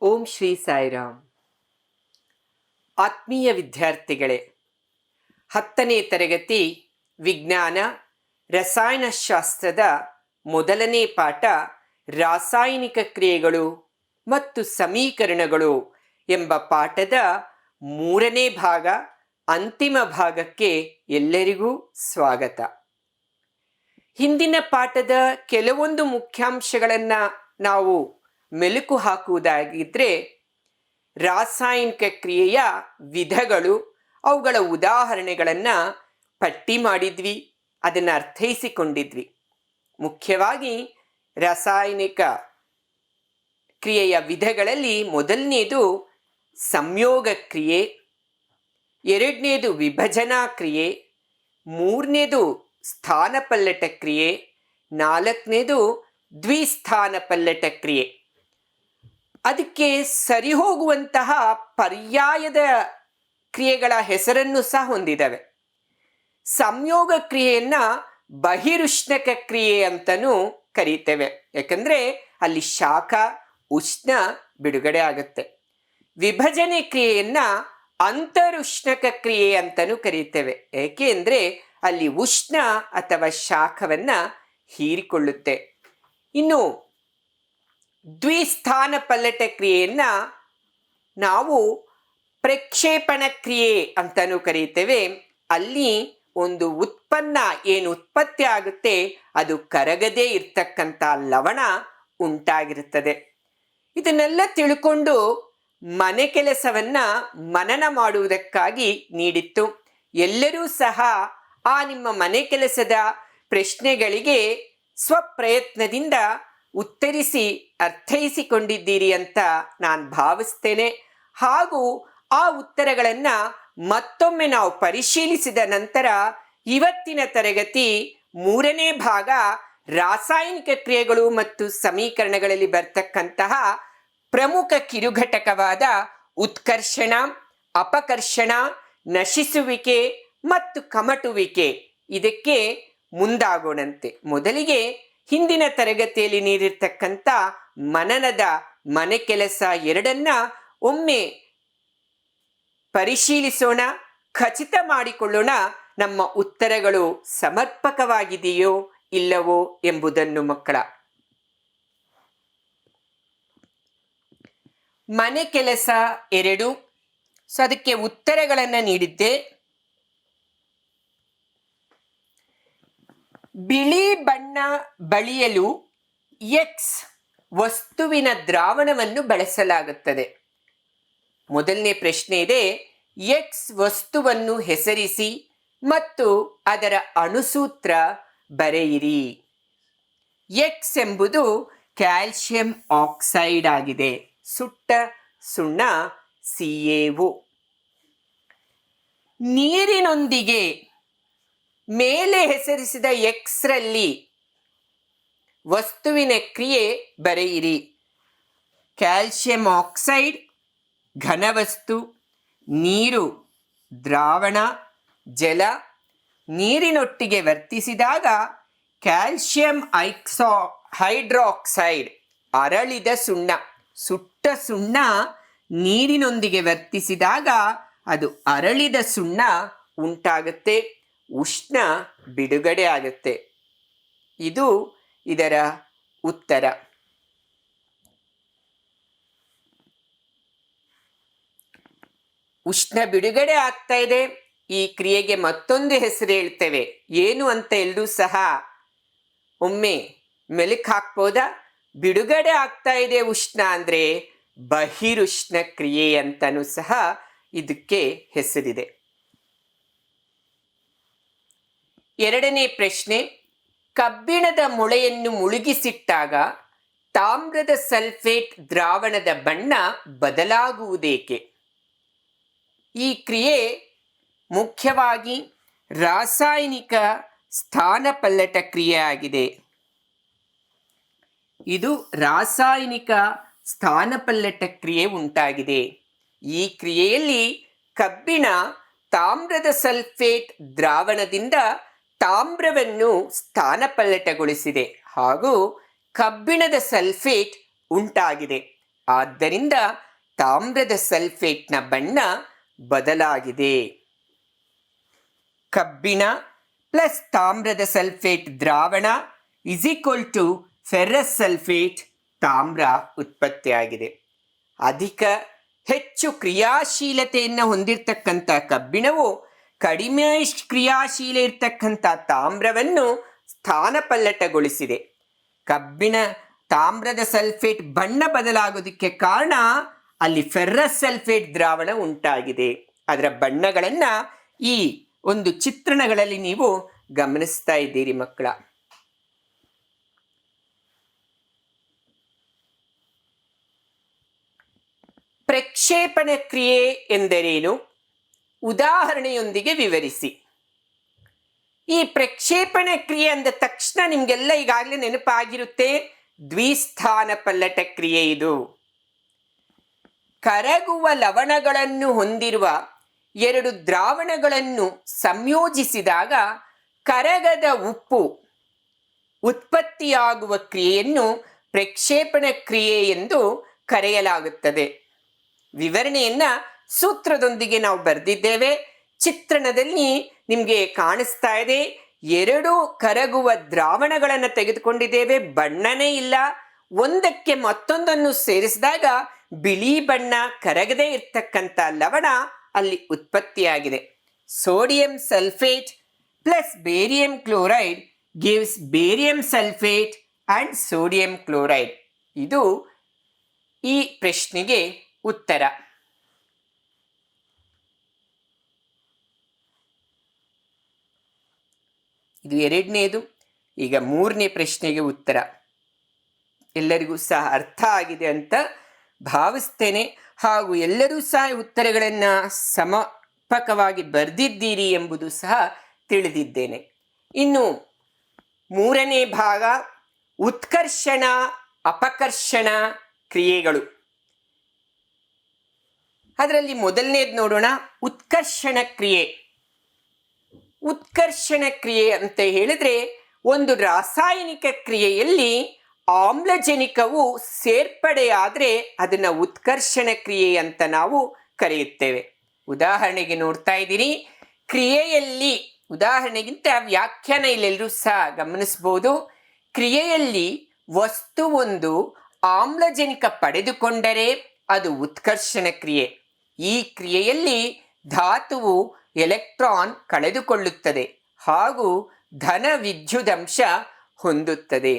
ಓಂ ಶ್ರೀ ಸಾಯಿರಾಮ್. ಆತ್ಮೀಯ ವಿದ್ಯಾರ್ಥಿಗಳೇ, 10ನೇ ತರಗತಿ ವಿಜ್ಞಾನ ರಸಾಯನಶಾಸ್ತ್ರದ ಮೊದಲನೇ ಪಾಠ ರಾಸಾಯನಿಕ ಕ್ರಿಯೆಗಳು ಮತ್ತು ಸಮೀಕರಣಗಳು ಎಂಬ ಪಾಠದ 3ನೇ ಭಾಗ, ಅಂತಿಮ ಭಾಗಕ್ಕೆ ಎಲ್ಲರಿಗೂ ಸ್ವಾಗತ. ಹಿಂದಿನ ಪಾಠದ ಕೆಲವೊಂದು ಮುಖ್ಯಾಂಶಗಳನ್ನು ನಾವು ಮೆಲುಕು ಹಾಕುವುದಾಗಿದ್ದರೆ, ರಾಸಾಯನಿಕ ಕ್ರಿಯೆಯ ವಿಧಗಳು, ಅವುಗಳ ಉದಾಹರಣೆಗಳನ್ನು ಪಟ್ಟಿ ಮಾಡಿದ್ವಿ, ಅದನ್ನು ಅರ್ಥೈಸಿಕೊಂಡಿದ್ವಿ. ಮುಖ್ಯವಾಗಿ ರಾಸಾಯನಿಕ ಕ್ರಿಯೆಯ ವಿಧಗಳಲ್ಲಿ ಮೊದಲನೇದು ಸಂಯೋಗ ಕ್ರಿಯೆ, ಎರಡನೇದು ವಿಭಜನಾ ಕ್ರಿಯೆ, ಮೂರನೇದು ಸ್ಥಾನಪಲ್ಲಟ ಕ್ರಿಯೆ, ನಾಲ್ಕನೇದು ದ್ವಿಸ್ಥಾನಪಲ್ಲಟ ಕ್ರಿಯೆ. ಅದಕ್ಕೆ ಸರಿಹೋಗುವಂತಹ ಪರ್ಯಾಯದ ಕ್ರಿಯೆಗಳ ಹೆಸರನ್ನು ಸಹ ಹೊಂದಿದ್ದಾವೆ. ಸಂಯೋಗ ಕ್ರಿಯೆಯನ್ನ ಬಹಿರುಷ್ಣಕ ಕ್ರಿಯೆ ಅಂತಲೂ ಕರೀತೇವೆ, ಯಾಕಂದರೆ ಅಲ್ಲಿ ಶಾಖ ಉಷ್ಣ ಬಿಡುಗಡೆ ಆಗುತ್ತೆ. ವಿಭಜನೆ ಕ್ರಿಯೆಯನ್ನ ಅಂತರುಷ್ಣಕ ಕ್ರಿಯೆ ಅಂತಲೂ ಕರೀತೇವೆ, ಏಕೆ ಅಂದರೆ ಅಲ್ಲಿ ಉಷ್ಣ ಅಥವಾ ಶಾಖವನ್ನ ಹೀರಿಕೊಳ್ಳುತ್ತೆ. ಇನ್ನು ದ್ವಿಸ್ಥಾನಪಲ್ಲಟ ಕ್ರಿಯೆಯನ್ನ ನಾವು ಪ್ರಕ್ಷೇಪಣ ಕ್ರಿಯೆ ಅಂತಲೂ ಕರೀತೇವೆ. ಅಲ್ಲಿ ಒಂದು ಉತ್ಪನ್ನ ಏನು ಉತ್ಪತ್ತಿ ಆಗುತ್ತೆ ಅದು ಕರಗದೇ ಇರ್ತಕ್ಕಂಥ ಲವಣ ಉಂಟಾಗಿರುತ್ತದೆ. ಇದನ್ನೆಲ್ಲ ತಿಳ್ಕೊಂಡು ಮನೆ ಕೆಲಸವನ್ನ ಮನನ ಮಾಡುವುದಕ್ಕಾಗಿ ನೀಡಿತ್ತು. ಎಲ್ಲರೂ ಸಹ ಆ ನಿಮ್ಮ ಮನೆ ಕೆಲಸದ ಪ್ರಶ್ನೆಗಳಿಗೆ ಸ್ವಪ್ರಯತ್ನದಿಂದ ಉತ್ತರಿಸಿ ಅರ್ಥೈಸಿಕೊಂಡಿದ್ದೀರಿ ಅಂತ ನಾನು ಭಾವಿಸ್ತೇನೆ. ಹಾಗೂ ಆ ಉತ್ತರಗಳನ್ನು ಮತ್ತೊಮ್ಮೆ ನಾವು ಪರಿಶೀಲಿಸಿದ ನಂತರ ಇವತ್ತಿನ ತರಗತಿ 3ನೇ ಭಾಗ ರಾಸಾಯನಿಕ ಕ್ರಿಯೆಗಳು ಮತ್ತು ಸಮೀಕರಣಗಳಲ್ಲಿ ಬರ್ತಕ್ಕಂತಹ ಪ್ರಮುಖ ಕಿರುಘಟಕವಾದ ಉತ್ಕರ್ಷಣ, ಅಪಕರ್ಷಣ, ನಶಿಸುವಿಕೆ ಮತ್ತು ಕಮಟುವಿಕೆ ಇದಕ್ಕೆ ಮುಂದಾಗೋಣಂತೆ. ಮೊದಲಿಗೆ ಹಿಂದಿನ ತರಗತಿಯಲ್ಲಿ ನೀಡಿರ್ತಕ್ಕಂಥ ಮನನದ ಮನೆ ಕೆಲಸ 2 ಒಮ್ಮೆ ಪರಿಶೀಲಿಸೋಣ, ಖಚಿತ ಮಾಡಿಕೊಳ್ಳೋಣ ನಮ್ಮ ಉತ್ತರಗಳು ಸಮರ್ಪಕವಾಗಿದೆಯೋ ಇಲ್ಲವೋ ಎಂಬುದನ್ನು. ಮಕ್ಕಳ ಮನೆ ಕೆಲಸ 2, ಅದಕ್ಕೆ ಉತ್ತರಗಳನ್ನು ನೀಡಿದ್ದೆ. ಬಿಳಿ ಬಣ್ಣ ಬಳಿಯಲು ಎಕ್ಸ್ ವಸ್ತುವಿನ ದ್ರಾವಣವನ್ನು ಬಳಸಲಾಗುತ್ತದೆ. ಮೊದಲನೇ ಪ್ರಶ್ನೆ ಇದೆ, ಎಕ್ಸ್ ವಸ್ತುವನ್ನು ಹೆಸರಿಸಿ ಮತ್ತು ಅದರ ಅಣುಸೂತ್ರ ಬರೆಯಿರಿ. ಎಕ್ಸ್ ಎಂಬುದು ಕ್ಯಾಲ್ಸಿಯಂ ಆಕ್ಸೈಡ್ ಆಗಿದೆ, ಸುಟ್ಟ ಸುಣ್ಣ CaO. ನೀರಿನೊಂದಿಗೆ ಮೇಲೆ ಹೆಸರಿಸಿದ ಎಕ್ಸ್ರಲ್ಲಿ ವಸ್ತುವಿನ ಕ್ರಿಯೆ ಬರೆಯಿರಿ. ಕ್ಯಾಲ್ಸಿಯಂ ಆಕ್ಸೈಡ್ ಘನವಸ್ತು, ನೀರು ದ್ರಾವಣ, ಜಲ. ನೀರಿನೊಟ್ಟಿಗೆ ವರ್ತಿಸಿದಾಗ ಕ್ಯಾಲ್ಸಿಯಂ ಹೈಡ್ರಾಕ್ಸೈಡ್ ಅರಳಿದ ಸುಣ್ಣ, ಸುಟ್ಟ ಸುಣ್ಣ ನೀರಿನೊಂದಿಗೆ ವರ್ತಿಸಿದಾಗ ಅದು ಅರಳಿದ ಸುಣ್ಣ ಉಂಟಾಗುತ್ತೆ, ಉಷ್ಣ ಬಿಡುಗಡೆ ಆಗುತ್ತೆ. ಇದು ಇದರ ಉತ್ತರ. ಉಷ್ಣ ಬಿಡುಗಡೆ ಆಗ್ತಾ ಇದೆ. ಈ ಕ್ರಿಯೆಗೆ ಮತ್ತೊಂದು ಹೆಸರು ಹೇಳ್ತೇವೆ, ಏನು ಅಂತ ಎಲ್ಲರೂ ಸಹ ಒಮ್ಮೆ ಮೆಲುಕು ಹಾಕ್ಬೋದಾ? ಬಿಡುಗಡೆ ಆಗ್ತಾ ಇದೆ ಉಷ್ಣ ಅಂದರೆ ಬಹಿರುಷ್ಣ ಕ್ರಿಯೆ ಅಂತಲೂ ಸಹ ಇದಕ್ಕೆ ಹೆಸರಿದೆ. 2ನೇ ಪ್ರಶ್ನೆ, ಕಬ್ಬಿಣದ ಮೊಳೆಯನ್ನು ಮುಳುಗಿಸಿಟ್ಟಾಗ ತಾಮ್ರದ ಸಲ್ಫೇಟ್ ದ್ರಾವಣದ ಬಣ್ಣ ಬದಲಾಗುವುದೇಕೆ? ಈ ಕ್ರಿಯೆ ಮುಖ್ಯವಾಗಿ ರಾಸಾಯನಿಕ ಸ್ಥಾನಪಲ್ಲಟ ಕ್ರಿಯೆ ಆಗಿದೆ. ಇದು ರಾಸಾಯನಿಕ ಸ್ಥಾನಪಲ್ಲಟ ಕ್ರಿಯೆ ಉಂಟಾಗಿದೆ. ಈ ಕ್ರಿಯೆಯಲ್ಲಿ ಕಬ್ಬಿಣ ತಾಮ್ರದ ಸಲ್ಫೇಟ್ ದ್ರಾವಣದಿಂದ ತಾಮ್ರವನ್ನು ಸ್ಥಾನಪಲ್ಲಟಗೊಳಿಸಿದೆ ಹಾಗೂ ಕಬ್ಬಿಣದ ಸಲ್ಫೇಟ್ ಉಂಟಾಗಿದೆ. ಆದ್ದರಿಂದ ತಾಮ್ರದ ಸಲ್ಫೇಟ್ನ ಬಣ್ಣ ಬದಲಾಗಿದೆ. ಕಬ್ಬಿಣ ಪ್ಲಸ್ ತಾಮ್ರದ ಸಲ್ಫೇಟ್ ದ್ರಾವಣ is equal to ferrous sulphate ತಾಮ್ರ ಉತ್ಪತ್ತಿಯಾಗಿದೆ. ಹೆಚ್ಚು ಕ್ರಿಯಾಶೀಲತೆಯನ್ನು ಹೊಂದಿರತಕ್ಕಂಥ ಕಬ್ಬಿಣವು ಕಡಿಮೆ ಕ್ರಿಯಾಶೀಲ ಇರ್ತಕ್ಕಂಥ ತಾಮ್ರವನ್ನು ಸ್ಥಾನಪಲ್ಲಟಗೊಳಿಸಿದೆ. ತಾಮ್ರದ ಸಲ್ಫೇಟ್ ಬಣ್ಣ ಬದಲಾಗೋದಕ್ಕೆ ಕಾರಣ ಅಲ್ಲಿ ಫೆರ್ರಸ್ ಸಲ್ಫೇಟ್ ದ್ರಾವಣ ಉಂಟಾಗಿದೆ. ಅದರ ಬಣ್ಣಗಳನ್ನು ಈ ಒಂದು ಚಿತ್ರಣಗಳಲ್ಲಿ ನೀವು ಗಮನಿಸ್ತಾ ಇದ್ದೀರಿ ಮಕ್ಕಳ. ಪ್ರಕ್ಷೇಪಣ ಕ್ರಿಯೆ ಎಂದರೇನು? ಉದಾಹರಣೆಯೊಂದಿಗೆ ವಿವರಿಸಿ. ಈ ಪ್ರಕ್ಷೇಪಣ ಕ್ರಿಯೆ ಅಂದ ತಕ್ಷಣ ನಿಮಗೆಲ್ಲ ಈಗಾಗಲೇ ನೆನಪಾಗಿರುತ್ತೆ, ದ್ವಿಸ್ಥಾನ ಪಲ್ಲಟ ಕ್ರಿಯೆ ಇದು. ಕರಗುವ ಲವಣಗಳನ್ನು ಹೊಂದಿರುವ ಎರಡು ದ್ರಾವಣಗಳನ್ನು ಸಂಯೋಜಿಸಿದಾಗ ಕರಗದ ಉಪ್ಪು ಉತ್ಪತ್ತಿಯಾಗುವ ಕ್ರಿಯೆಯನ್ನು ಪ್ರಕ್ಷೇಪಣ ಕ್ರಿಯೆ ಎಂದು ಕರೆಯಲಾಗುತ್ತದೆ. ವಿವರಣೆಯನ್ನ ಸೂತ್ರದೊಂದಿಗೆ ನಾವು ಬರೆದಿದ್ದೇವೆ. ಚಿತ್ರಣದಲ್ಲಿ ನಿಮಗೆ ಕಾಣಿಸ್ತಾ ಇದೆ, ಎರಡು ಕರಗುವ ದ್ರಾವಣಗಳನ್ನು ತೆಗೆದುಕೊಂಡಿದ್ದೇವೆ, ಬಣ್ಣನೇ ಇಲ್ಲ. ಒಂದಕ್ಕೆ ಮತ್ತೊಂದನ್ನು ಸೇರಿಸಿದಾಗ ಬಿಳಿ ಬಣ್ಣ, ಕರಗದೇ ಇರ್ತಕ್ಕಂಥ ಲವಣ ಅಲ್ಲಿ ಉತ್ಪತ್ತಿಯಾಗಿದೆ. Sodium sulphate plus barium chloride gives barium sulphate and sodium chloride. ಇದು ಈ ಪ್ರಶ್ನೆಗೆ ಉತ್ತರ. ಇದು ಎರಡನೇದು. ಈಗ ಮೂರನೇ ಪ್ರಶ್ನೆಗೆ ಉತ್ತರ. ಎಲ್ಲರಿಗೂ ಸಹ ಅರ್ಥ ಆಗಿದೆ ಅಂತ ಭಾವಿಸ್ತೇನೆ, ಹಾಗೂ ಎಲ್ಲರೂ ಸಹ ಉತ್ತರಗಳನ್ನು ಸಮರ್ಪಕವಾಗಿ ಬರೆದಿದ್ದೀರಿ ಎಂಬುದು ಸಹ ತಿಳಿದಿದ್ದೇನೆ. ಇನ್ನು ಮೂರನೇ ಭಾಗ ಉತ್ಕರ್ಷಣ ಅಪಕರ್ಷಣ ಕ್ರಿಯೆಗಳು. ಅದರಲ್ಲಿ ಮೊದಲನೇದು ನೋಡೋಣ, ಉತ್ಕರ್ಷಣ ಕ್ರಿಯೆ. ಉತ್ಕರ್ಷಣ ಕ್ರಿಯೆ ಅಂತ ಹೇಳಿದ್ರೆ ಒಂದು ರಾಸಾಯನಿಕ ಕ್ರಿಯೆಯಲ್ಲಿ ಆಮ್ಲಜನಕವು ಸೇರ್ಪಡೆಯಾದರೆ ಅದನ್ನು ಉತ್ಕರ್ಷಣ ಕ್ರಿಯೆ ಅಂತ ನಾವು ಕರೆಯುತ್ತೇವೆ. ಉದಾಹರಣೆಗೆ ನೋಡ್ತಾ ಇದ್ದೀರಿ, ಕ್ರಿಯೆಯಲ್ಲಿ, ಉದಾಹರಣೆಗಿಂತ ವ್ಯಾಖ್ಯಾನ ಇಲ್ಲೆಲ್ಲರೂ ಸಹ ಗಮನಿಸಬಹುದು. ಕ್ರಿಯೆಯಲ್ಲಿ ವಸ್ತುವೊಂದು ಆಮ್ಲಜನಕ ಪಡೆದುಕೊಂಡರೆ ಅದು ಉತ್ಕರ್ಷಣ ಕ್ರಿಯೆ. ಈ ಕ್ರಿಯೆಯಲ್ಲಿ ಧಾತುವು ಎಲೆಕ್ಟ್ರಾನ್ ಕಳೆದುಕೊಳ್ಳುತ್ತದೆ ಹಾಗೂ ಧನ ವಿದ್ಯುದಂಶ ಹೊಂದುತ್ತದೆ.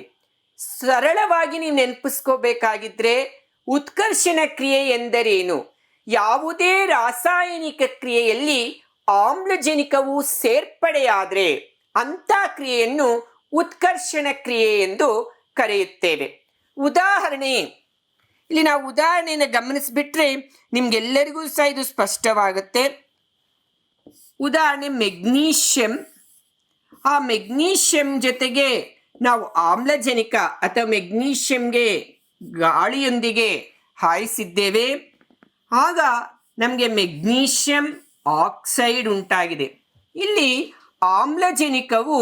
ಸರಳವಾಗಿ ನೀವು ನೆನಪಿಸ್ಕೋಬೇಕಾಗಿದ್ರೆ ಉತ್ಕರ್ಷಣ ಕ್ರಿಯೆ ಎಂದರೇನು? ಯಾವುದೇ ರಾಸಾಯನಿಕ ಕ್ರಿಯೆಯಲ್ಲಿ ಆಮ್ಲಜನಕವು ಸೇರ್ಪಡೆಯಾದರೆ ಅಂಥ ಕ್ರಿಯೆಯನ್ನು ಉತ್ಕರ್ಷಣ ಕ್ರಿಯೆ ಎಂದು ಕರೆಯುತ್ತೇವೆ. ಉದಾಹರಣೆ, ಇಲ್ಲಿ ನಾವು ಉದಾಹರಣೆಯನ್ನು ಗಮನಿಸಿಬಿಟ್ರೆ ನಿಮ್ಗೆಲ್ಲರಿಗೂ ಸಹ ಇದು ಸ್ಪಷ್ಟವಾಗುತ್ತೆ. ಉದಾಹರಣೆ ಮೆಗ್ನೀಷಿಯಂ. ಆ ಮೆಗ್ನೀಷಿಯಂ ಜೊತೆಗೆ ನಾವು ಆಮ್ಲಜನಕ ಅಥವಾ ಮೆಗ್ನೀಷಿಯಂಗೆ ಗಾಳಿಯೊಂದಿಗೆ ಹಾಯಿಸಿದ್ದೇವೆ. ಆಗ ನಮಗೆ ಮೆಗ್ನೀಷಿಯಂ ಆಕ್ಸೈಡ್ ಉಂಟಾಗಿದೆ. ಇಲ್ಲಿ ಆಮ್ಲಜನಕವು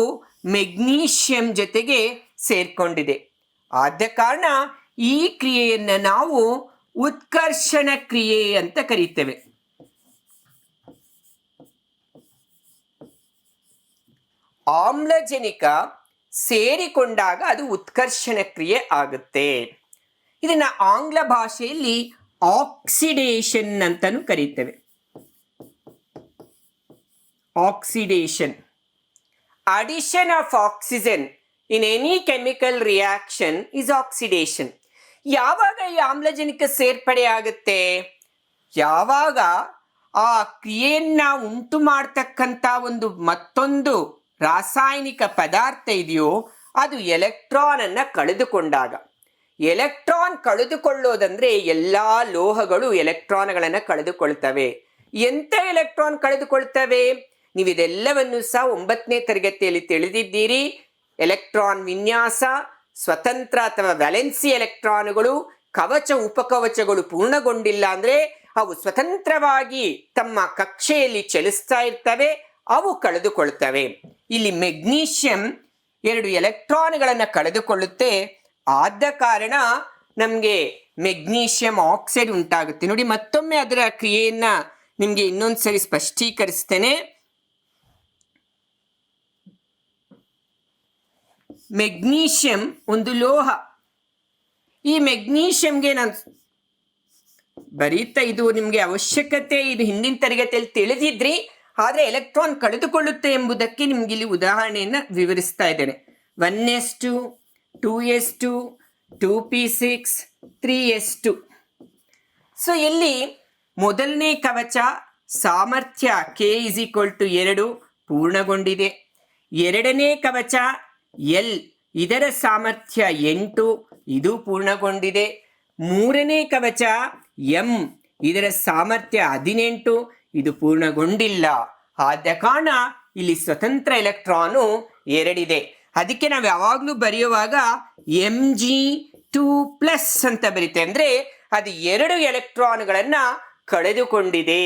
ಮೆಗ್ನೀಷಿಯಂ ಜೊತೆಗೆ ಸೇರ್ಕೊಂಡಿದೆ. ಆದ ಕಾರಣ ಈ ಕ್ರಿಯೆಯನ್ನು ನಾವು ಉತ್ಕರ್ಷಣ ಕ್ರಿಯೆ ಅಂತ ಕರೀತೇವೆ. ಆಮ್ಲಜನಕ ಸೇರಿಕೊಂಡಾಗ ಅದು ಉತ್ಕರ್ಷಣ ಕ್ರಿಯೆ ಆಗುತ್ತೆ. ಇದನ್ನ ಆಂಗ್ಲ ಭಾಷೆಯಲ್ಲಿ ಆಕ್ಸಿಡೇಷನ್ ಅಂತಾನು ಕರೀತೇವೆ. Oxidation, addition of oxygen in any chemical reaction is oxidation. ಯಾವಾಗ ಈ ಆಮ್ಲಜನಕ ಸೇರ್ಪಡೆ ಆಗುತ್ತೆ? ಯಾವಾಗ ಆ ಕ್ರಿಯೆಯನ್ನ ಉಂಟು ಮಾಡ್ತಕ್ಕಂಥ ಒಂದು ಮತ್ತೊಂದು ರಾಸಾಯನಿಕ ಪದಾರ್ಥ ಇದೆಯೋ ಅದು ಎಲೆಕ್ಟ್ರಾನ್ ಅನ್ನ ಕಳೆದುಕೊಂಡಾಗ. ಎಲೆಕ್ಟ್ರಾನ್ ಕಳೆದುಕೊಳ್ಳೋದಂದ್ರೆ ಎಲ್ಲಾ ಲೋಹಗಳು ಎಲೆಕ್ಟ್ರಾನ್ಗಳನ್ನು ಕಳೆದುಕೊಳ್ತವೆ. ಎಂತ ಎಲೆಕ್ಟ್ರಾನ್ ಕಳೆದುಕೊಳ್ತವೆ? ನೀವು ಇದೆಲ್ಲವನ್ನು ಸಹ 9ನೇ ತರಗತಿಯಲ್ಲಿ ತಿಳಿದಿದ್ದೀರಿ. ಎಲೆಕ್ಟ್ರಾನ್ ವಿನ್ಯಾಸ, ಸ್ವತಂತ್ರ ಅಥವಾ ವ್ಯಾಲೆನ್ಸಿ ಎಲೆಕ್ಟ್ರಾನುಗಳು, ಕವಚ ಉಪಕವಚಗಳು ಪೂರ್ಣಗೊಂಡಿಲ್ಲ ಅಂದ್ರೆ ಅವು ಸ್ವತಂತ್ರವಾಗಿ ತಮ್ಮ ಕಕ್ಷೆಯಲ್ಲಿ ಚಲಿಸ್ತಾ ಇರ್ತವೆ, ಅವು ಕಳೆದುಕೊಳ್ತವೆ. ಇಲ್ಲಿ ಮೆಗ್ನೀಷಿಯಂ 2 ಎಲೆಕ್ಟ್ರಾನ್ಗಳನ್ನು ಕಳೆದುಕೊಳ್ಳುತ್ತೆ. ಆದ ಕಾರಣ ನಮಗೆ ಮೆಗ್ನೀಷಿಯಂ ಆಕ್ಸೈಡ್ ಉಂಟಾಗುತ್ತೆ. ನೋಡಿ, ಮತ್ತೊಮ್ಮೆ ಅದರ ಕ್ರಿಯೆಯನ್ನ ನಿಮಗೆ ಇನ್ನೊಂದು ಸರಿ ಸ್ಪಷ್ಟೀಕರಿಸ್ತೇನೆ. ಮೆಗ್ನೀಷಿಯಂ ಒಂದು ಲೋಹ. ಈ ಮೆಗ್ನೀಷಿಯಂಗೆ ನಾನು ಬರೀತಾ, ಇದು ನಿಮಗೆ ಅವಶ್ಯಕತೆ, ಇದು ಹಿಂದಿನ ತರಗತಿಯಲ್ಲಿ ತಿಳಿದಿದ್ರಿ, ಆದರೆ ಎಲೆಕ್ಟ್ರಾನ್ ಕಳೆದುಕೊಳ್ಳುತ್ತೆ ಎಂಬುದಕ್ಕೆ ನಿಮ್ಗೆ ಇಲ್ಲಿ ಉದಾಹರಣೆಯನ್ನು ವಿವರಿಸ್ತಾ ಇದ್ದೇನೆ. 1s2, 2s2, 2p6, 3s2. So ಇಲ್ಲಿ ಮೊದಲನೇ ಕವಚ ಸಾಮರ್ಥ್ಯ k = 2 ಪೂರ್ಣಗೊಂಡಿದೆ. ಎರಡನೇ ಕವಚ L, ಇದರ ಸಾಮರ್ಥ್ಯ 8, ಇದು ಪೂರ್ಣಗೊಂಡಿದೆ. ಮೂರನೇ ಕವಚ M, ಇದರ ಸಾಮರ್ಥ್ಯ 18, ಇದು ಪೂರ್ಣಗೊಂಡಿಲ್ಲ. ಆದ ಕಾರಣ ಇಲ್ಲಿ ಸ್ವತಂತ್ರ ಎಲೆಕ್ಟ್ರಾನು 2 ಇದೆ. ಅದಕ್ಕೆ ನಾವು ಯಾವಾಗಲೂ ಬರೆಯುವಾಗ Mg2+ ಅಂತ ಬರೀತೇವೆ. ಅಂದರೆ ಅದು 2 ಎಲೆಕ್ಟ್ರಾನ್ಗಳನ್ನು ಕಳೆದುಕೊಂಡಿದೆ.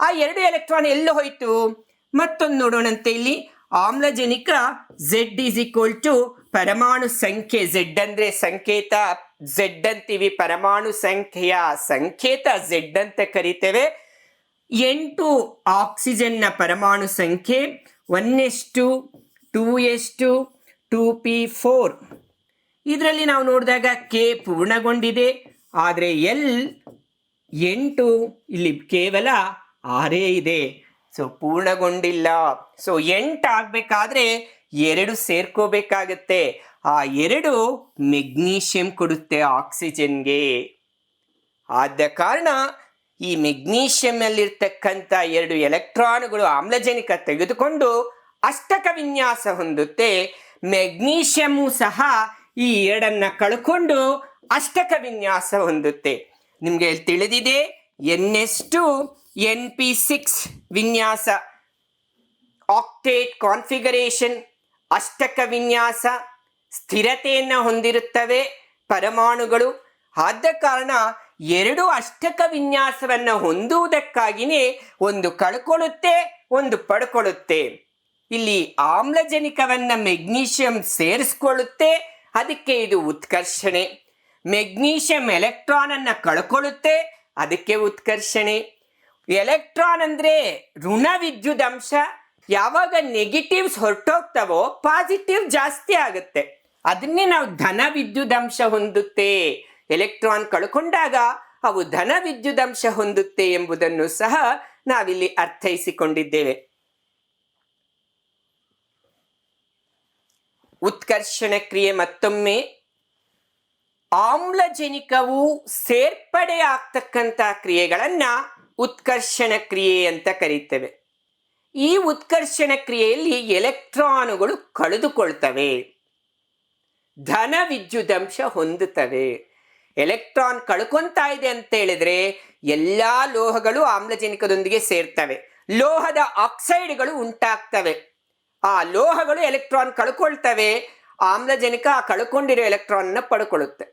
ಆ 2 ಎಲೆಕ್ಟ್ರಾನ್ ಎಲ್ಲ ಹೋಯ್ತು? ಮತ್ತೊಂದು ನೋಡೋಣಂತೆ. ಇಲ್ಲಿ ಆಮ್ಲಜನಕ Z ಪರಮಾಣು ಸಂಖ್ಯೆ, Z ಅಂದರೆ ಸಂಕೇತ Z ಅಂತೀವಿ, ಪರಮಾಣು ಸಂಖ್ಯೆಯ ಸಂಕೇತ Z ಅಂತ ಕರಿತೇವೆ. 8 ಆಕ್ಸಿಜನ್ನ ಪರಮಾಣು ಸಂಖ್ಯೆ, 1s2, 2s2, 2p4. ಇದರಲ್ಲಿ ನಾವು ನೋಡಿದಾಗ K ಪೂರ್ಣಗೊಂಡಿದೆ, ಆದರೆ L 8, ಇಲ್ಲಿ ಕೇವಲ 6 ಇದೆ. ಸೊ ಪೂರ್ಣಗೊಂಡಿಲ್ಲ. ಸೊ 8 ಆಗಬೇಕಾದ್ರೆ 2 ಸೇರ್ಕೋಬೇಕಾಗತ್ತೆ. ಆ 2 ಮೆಗ್ನೀಷಿಯಂ ಕೊಡುತ್ತೆ ಆಕ್ಸಿಜನ್ಗೆ. ಆದ ಕಾರಣ ಈ ಮೆಗ್ನೀಷಿಯಂನಲ್ಲಿರ್ತಕ್ಕಂಥ 2 ಎಲೆಕ್ಟ್ರಾನ್ಗಳು ಆಮ್ಲಜನಕ ತೆಗೆದುಕೊಂಡು ಅಷ್ಟಕ ವಿನ್ಯಾಸ ಹೊಂದುತ್ತೆ. ಮೆಗ್ನೀಷಿಯಮು ಸಹ ಈ 2 ಕಳ್ಕೊಂಡು ಅಷ್ಟಕ ವಿನ್ಯಾಸ ಹೊಂದುತ್ತೆ. ನಿಮಗೆ ತಿಳಿದಿದೆ, NS2 NP6 ವಿನ್ಯಾಸ, ಆಕ್ಟೇಟ್ ಕಾನ್ಫಿಗರೇಷನ್, ಅಷ್ಟಕ ವಿನ್ಯಾಸ, ಸ್ಥಿರತೆಯನ್ನು ಹೊಂದಿರುತ್ತವೆ ಪರಮಾಣುಗಳು. ಆದ ಕಾರಣ 2 ಅಷ್ಟಕ ವಿನ್ಯಾಸವನ್ನು ಹೊಂದುವುದಕ್ಕಾಗಿಯೇ ಒಂದು ಕಳ್ಕೊಳ್ಳುತ್ತೆ, ಒಂದು ಪಡ್ಕೊಳ್ಳುತ್ತೆ. ಇಲ್ಲಿ ಆಮ್ಲಜನಕವನ್ನು ಮೆಗ್ನೀಷಿಯಂ ಸೇರಿಸ್ಕೊಳ್ಳುತ್ತೆ, ಅದಕ್ಕೆ ಇದು ಉತ್ಕರ್ಷಣೆ. ಮೆಗ್ನೀಷಿಯಂ ಎಲೆಕ್ಟ್ರಾನ್ ಅನ್ನು ಕಳ್ಕೊಳ್ಳುತ್ತೆ, ಅದಕ್ಕೆ ಉತ್ಕರ್ಷಣೆ. ಎಲೆಕ್ಟ್ರಾನ್ ಅಂದರೆ ಋಣ ವಿದ್ಯುದಂಶ. ಯಾವಾಗ ನೆಗೆಟಿವ್ಸ್ ಹೊರಟೋಗ್ತಾವೋ ಪಾಸಿಟಿವ್ ಜಾಸ್ತಿ ಆಗುತ್ತೆ. ಅದನ್ನೇ ನಾವು ಧನ ವಿದ್ಯುದಂಶ ಹೊಂದುತ್ತೆ. ಎಲೆಕ್ಟ್ರಾನ್ ಕಳ್ಕೊಂಡಾಗ ಅವು ಧನ ವಿದ್ಯುದಂಶ ಹೊಂದುತ್ತೆ ಎಂಬುದನ್ನು ಸಹ ನಾವಿಲ್ಲಿ ಅರ್ಥೈಸಿಕೊಂಡಿದ್ದೇವೆ. ಉತ್ಕರ್ಷಣ ಕ್ರಿಯೆ ಮತ್ತೊಮ್ಮೆ, ಆಮ್ಲಜನಕವು ಸೇರ್ಪಡೆ ಆಗ್ತಕ್ಕಂಥ ಕ್ರಿಯೆಗಳನ್ನ ಉತ್ಕರ್ಷಣ ಕ್ರಿಯೆ ಅಂತ ಕರೀತೇವೆ. ಈ ಉತ್ಕರ್ಷಣ ಕ್ರಿಯೆಯಲ್ಲಿ ಎಲೆಕ್ಟ್ರಾನುಗಳು ಕಳೆದುಕೊಳ್ತವೆ, ಧನ ವಿದ್ಯುದಂಶ ಹೊಂದುತ್ತವೆ. ಎಲೆಕ್ಟ್ರಾನ್ ಕಳ್ಕೊಂತಾ ಇದೆ ಅಂತ ಹೇಳಿದ್ರೆ ಎಲ್ಲಾ ಲೋಹಗಳು ಆಮ್ಲಜನಕದೊಂದಿಗೆ ಸೇರ್ತವೆ, ಲೋಹದ ಆಕ್ಸೈಡ್ಗಳು ಉಂಟಾಗ್ತವೆ. ಆ ಲೋಹಗಳು ಎಲೆಕ್ಟ್ರಾನ್ ಕಳ್ಕೊಳ್ತವೆ, ಆಮ್ಲಜನಕ ಆ ಕಳ್ಕೊಂಡಿರೋ ಎಲೆಕ್ಟ್ರಾನ್ ಅನ್ನು ಪಡ್ಕೊಳ್ಳುತ್ತೆ.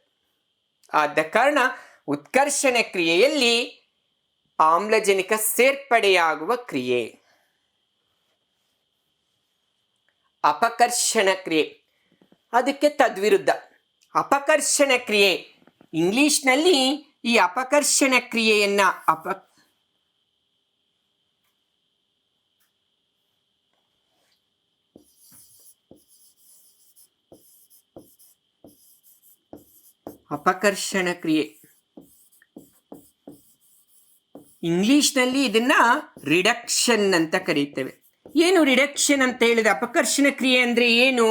ಆದ ಕಾರಣ ಉತ್ಕರ್ಷಣ ಕ್ರಿಯೆಯಲ್ಲಿ ಆಮ್ಲಜನಕ ಸೇರ್ಪಡೆಯಾಗುವ ಕ್ರಿಯೆ. ಅಪಕರ್ಷಣ ಕ್ರಿಯೆ ಅದಕ್ಕೆ ತದ್ವಿರುದ್ಧ. ಅಪಕರ್ಷಣ ಕ್ರಿಯೆ, ಇಂಗ್ಲಿಷ್ನಲ್ಲಿ ಈ ಅಪಕರ್ಷಣ ಕ್ರಿಯೆಯನ್ನ ಅಪಕರ್ಷಣ ಕ್ರಿಯೆ, ಇಂಗ್ಲಿಷ್ನಲ್ಲಿ ಇದನ್ನ ರಿಡಕ್ಷನ್ ಅಂತ ಕರೀತೇವೆ. ಏನು ರಿಡಕ್ಷನ್ ಅಂತ ಹೇಳಿದ? ಅಪಕರ್ಷಣ ಕ್ರಿಯೆ ಅಂದ್ರೆ ಏನು?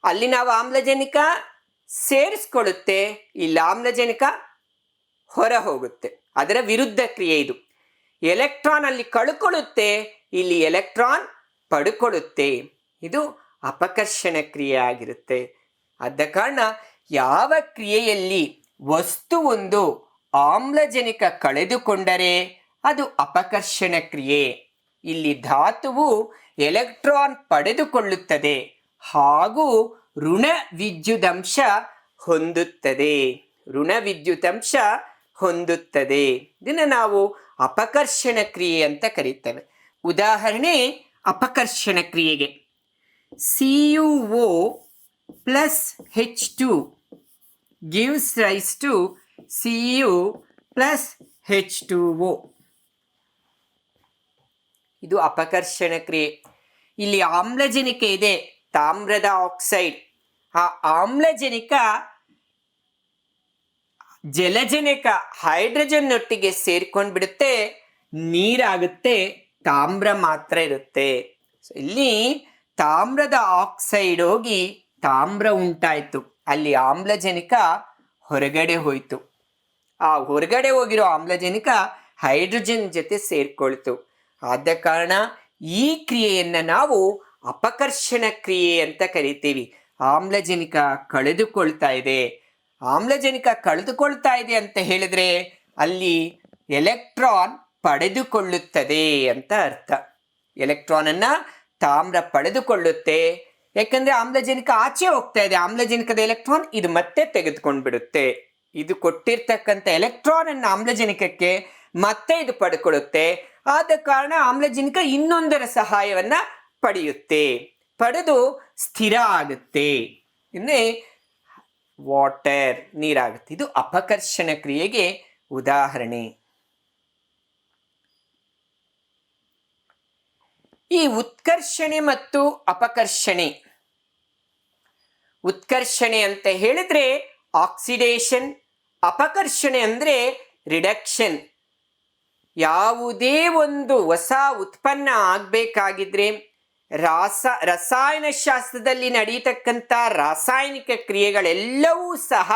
ಅಲ್ಲಿ ನಾವು ಆಮ್ಲಜನಕ ಸೇರಿಸ್ಕೊಳ್ಳುತ್ತೆ, ಇಲ್ಲಿ ಆಮ್ಲಜನಕ ಹೊರ ಹೋಗುತ್ತೆ. ಅದರ ವಿರುದ್ಧ ಕ್ರಿಯೆ ಇದು. ಎಲೆಕ್ಟ್ರಾನ್ ಅಲ್ಲಿ ಕಳ್ಕೊಳ್ಳುತ್ತೆ, ಇಲ್ಲಿ ಎಲೆಕ್ಟ್ರಾನ್ ಪಡ್ಕೊಳ್ಳುತ್ತೆ. ಇದು ಅಪಕರ್ಷಣ ಕ್ರಿಯೆ ಆಗಿರುತ್ತೆ. ಆದ ಕಾರಣ ಯಾವ ಕ್ರಿಯೆಯಲ್ಲಿ ವಸ್ತುವೊಂದು ಆಮ್ಲಜನಕ ಕಳೆದುಕೊಂಡರೆ ಅದು ಅಪಕರ್ಷಣ ಕ್ರಿಯೆ. ಇಲ್ಲಿ ಧಾತುವು ಎಲೆಕ್ಟ್ರಾನ್ ಪಡೆದುಕೊಳ್ಳುತ್ತದೆ ಹಾಗೂ ಋಣ ವಿದ್ಯುದಂಶ ಹೊಂದುತ್ತದೆ. ಋಣ ವಿದ್ಯುದಂಶ ಹೊಂದುತ್ತದೆ. ಇದನ್ನು ನಾವು ಅಪಕರ್ಷಣ ಕ್ರಿಯೆ ಅಂತ ಕರೀತೇವೆ. ಉದಾಹರಣೆ ಅಪಕರ್ಷಣ ಕ್ರಿಯೆಗೆ CuO plus H2 gives rise to Cu plus H2O. ಇದು ಅಪಕರ್ಷಣ ಕ್ರಿಯೆ. ಇಲ್ಲಿ ಆಮ್ಲಜನಕ ಇದೆ, ತಾಮ್ರದ ಆಕ್ಸೈಡ್. ಆ ಆಮ್ಲಜನಕ ಜಲಜನಕ ಹೈಡ್ರೋಜನ್ ಒಟ್ಟಿಗೆ ಸೇರ್ಕೊಂಡು ಬಿಡುತ್ತೆ, ನೀರಾಗುತ್ತೆ, ತಾಮ್ರ ಮಾತ್ರ ಇರುತ್ತೆ. ಇಲ್ಲಿ ತಾಮ್ರದ ಆಕ್ಸೈಡ್ ಹೋಗಿ ತಾಮ್ರ ಉಂಟಾಯ್ತು, ಅಲ್ಲಿ ಆಮ್ಲಜನಕ ಹೊರಗಡೆ ಹೋಯ್ತು. ಆ ಹೊರಗಡೆ ಹೋಗಿರೋ ಆಮ್ಲಜನಕ ಹೈಡ್ರೋಜನ್ ಜೊತೆ ಸೇರ್ಕೊಳ್ತು. ಆದ ಕಾರಣ ಈ ಕ್ರಿಯೆಯನ್ನ ನಾವು ಅಪಕರ್ಷಣ ಕ್ರಿಯೆ ಅಂತ ಕರಿತೀವಿ. ಆಮ್ಲಜನಕ ಕಳೆದುಕೊಳ್ತಾ ಇದೆ. ಆಮ್ಲಜನಕ ಕಳೆದುಕೊಳ್ತಾ ಇದೆ ಅಂತ ಹೇಳಿದ್ರೆ ಅಲ್ಲಿ ಎಲೆಕ್ಟ್ರಾನ್ ಪಡೆದುಕೊಳ್ಳುತ್ತದೆ ಅಂತ ಅರ್ಥ. ಎಲೆಕ್ಟ್ರಾನ್ ಅನ್ನ ತಾಮ್ರ ಪಡೆದುಕೊಳ್ಳುತ್ತೆ, ಯಾಕಂದ್ರೆ ಆಮ್ಲಜನಕ ಆಚೆ ಹೋಗ್ತಾ ಇದೆ. ಆಮ್ಲಜನಕದ ಎಲೆಕ್ಟ್ರಾನ್ ಇದು ಮತ್ತೆ ತೆಗೆದುಕೊಂಡು ಬಿಡುತ್ತೆ. ಇದು ಕೊಟ್ಟಿರ್ತಕ್ಕಂಥ ಎಲೆಕ್ಟ್ರಾನ್ ಅನ್ನ ಆಮ್ಲಜನಕಕ್ಕೆ ಮತ್ತೆ ಇದು ಪಡ್ಕೊಳ್ಳುತ್ತೆ. ಆದ ಕಾರಣ ಆಮ್ಲಜನಕ ಇನ್ನೊಂದರ ಸಹಾಯವನ್ನ ಪಡೆಯುತ್ತೆ, ಪಡೆದು ಸ್ಥಿರ ಆಗುತ್ತೆ, ಇನ್ನೇ ವಾಟರ್ ನೀರಾಗುತ್ತೆ. ಇದು ಅಪಕರ್ಷಣ ಕ್ರಿಯೆಗೆ ಉದಾಹರಣೆ. ಈ ಉತ್ಕರ್ಷಣೆ ಮತ್ತು ಅಪಕರ್ಷಣೆ. ಉತ್ಕರ್ಷಣೆ ಅಂತ ಹೇಳಿದ್ರೆ ಆಕ್ಸಿಡೇಷನ್, ಅಪಕರ್ಷಣೆ ಅಂದ್ರೆ ರಿಡಕ್ಷನ್. ಯಾವುದೇ ಒಂದು ಹೊಸ ಉತ್ಪನ್ನ ಆಗಬೇಕಾಗಿದ್ರೆ ರಸಾಯನ ಶಾಸ್ತ್ರದಲ್ಲಿ ನಡೀತಕ್ಕಂಥ ರಾಸಾಯನಿಕ ಕ್ರಿಯೆಗಳೆಲ್ಲವೂ ಸಹ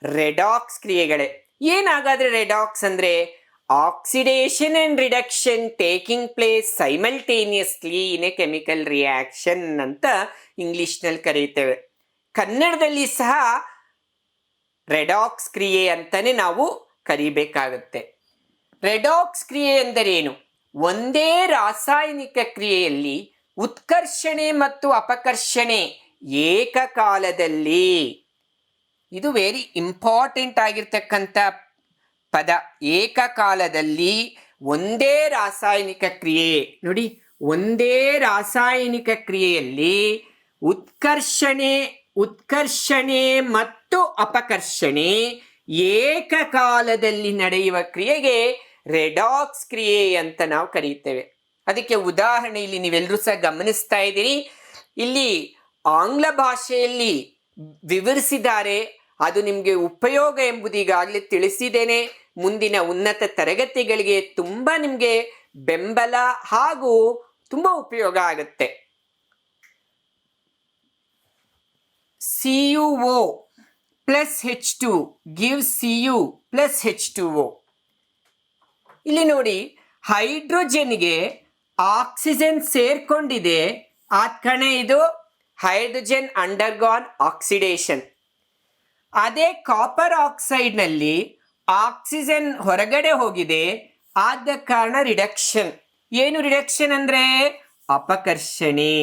ರೆಡಾಕ್ಸ್ ಕ್ರಿಯೆಗಳೇ. ಏನಾಗಾದ್ರೆ ರೆಡಾಕ್ಸ್ ಅಂದ್ರೆ oxidation and reduction taking place simultaneously in a chemical reaction ಅಂತ ಇಂಗ್ಲಿಷ್ನಲ್ಲಿ ಕರೀತೇವೆ. ಕನ್ನಡದಲ್ಲಿ ಸಹ ರೆಡಾಕ್ಸ್ ಕ್ರಿಯೆ ಅಂತಾನೆ ನಾವು ಕರಿಬೇಕಾಗುತ್ತೆ. ರೆಡಾಕ್ಸ್ ಕ್ರಿಯೆ ಎಂದರೇನು? ಒಂದೇ ರಾಸಾಯನಿಕ ಕ್ರಿಯೆಯಲ್ಲಿ ಉತ್ಕರ್ಷಣೆ ಮತ್ತು ಅಪಕರ್ಷಣೆ ಏಕಕಾಲದಲ್ಲಿ, ಇದು ವೆರಿ ಇಂಪಾರ್ಟೆಂಟ್ ಆಗಿರ್ತಕ್ಕಂಥ ಪದ. ಏಕಕಾಲದಲ್ಲಿ ಒಂದೇ ರಾಸಾಯನಿಕ ಕ್ರಿಯೆ ನೋಡಿ, ಒಂದೇ ರಾಸಾಯನಿಕ ಕ್ರಿಯೆಯಲ್ಲಿ ಉತ್ಕರ್ಷಣೆ ಮತ್ತು ಅಪಕರ್ಷಣೆ ಏಕಕಾಲದಲ್ಲಿ ನಡೆಯುವ ಕ್ರಿಯೆಗೆ ರೆಡಾಕ್ಸ್ ಕ್ರಿಯೆ ಅಂತ ನಾವು ಕರೀತೇವೆ. ಅದಕ್ಕೆ ಉದಾಹರಣೆ ಇಲ್ಲಿ ನೀವೆಲ್ಲರೂ ಸಹ ಗಮನಿಸ್ತಾ ಇದ್ದೀರಿ. ಇಲ್ಲಿ ಆಂಗ್ಲ ಭಾಷೆಯಲ್ಲಿ ವಿವರಿಸಿದ್ದಾರೆ, ಅದು ನಿಮಗೆ ಉಪಯೋಗ ಎಂಬುದು ಈಗಾಗಲೇ ತಿಳಿಸಿದ್ದೇನೆ. ಮುಂದಿನ ಉನ್ನತ ತರಗತಿಗಳಿಗೆ ತುಂಬ ನಿಮಗೆ ಬೆಂಬಲ ಹಾಗೂ ತುಂಬ ಉಪಯೋಗ ಆಗುತ್ತೆ. CuO plus H2 gives Cu plus H2O. ಇಲ್ಲಿ ನೋಡಿ, ಹೈಡ್ರೋಜನ್ಗೆ ಆಕ್ಸಿಜನ್ ಸೇರ್ಕೊಂಡಿದೆ, ಆದ ಕಾರಣ ಇದು ಹೈಡ್ರೋಜನ್ ಅಂಡರ್ಗಾನ್ ಆಕ್ಸಿಡೇಷನ್. ಅದೇ ಕಾಪರ್ ಆಕ್ಸೈಡ್ನಲ್ಲಿ ಆಕ್ಸಿಜನ್ ಹೊರಗಡೆ ಹೋಗಿದೆ, ಆದ ಕಾರಣ ರಿಡಕ್ಷನ್. ಏನು ರಿಡಕ್ಷನ್ ಅಂದ್ರೆ ಅಪಕರ್ಷಣೆ.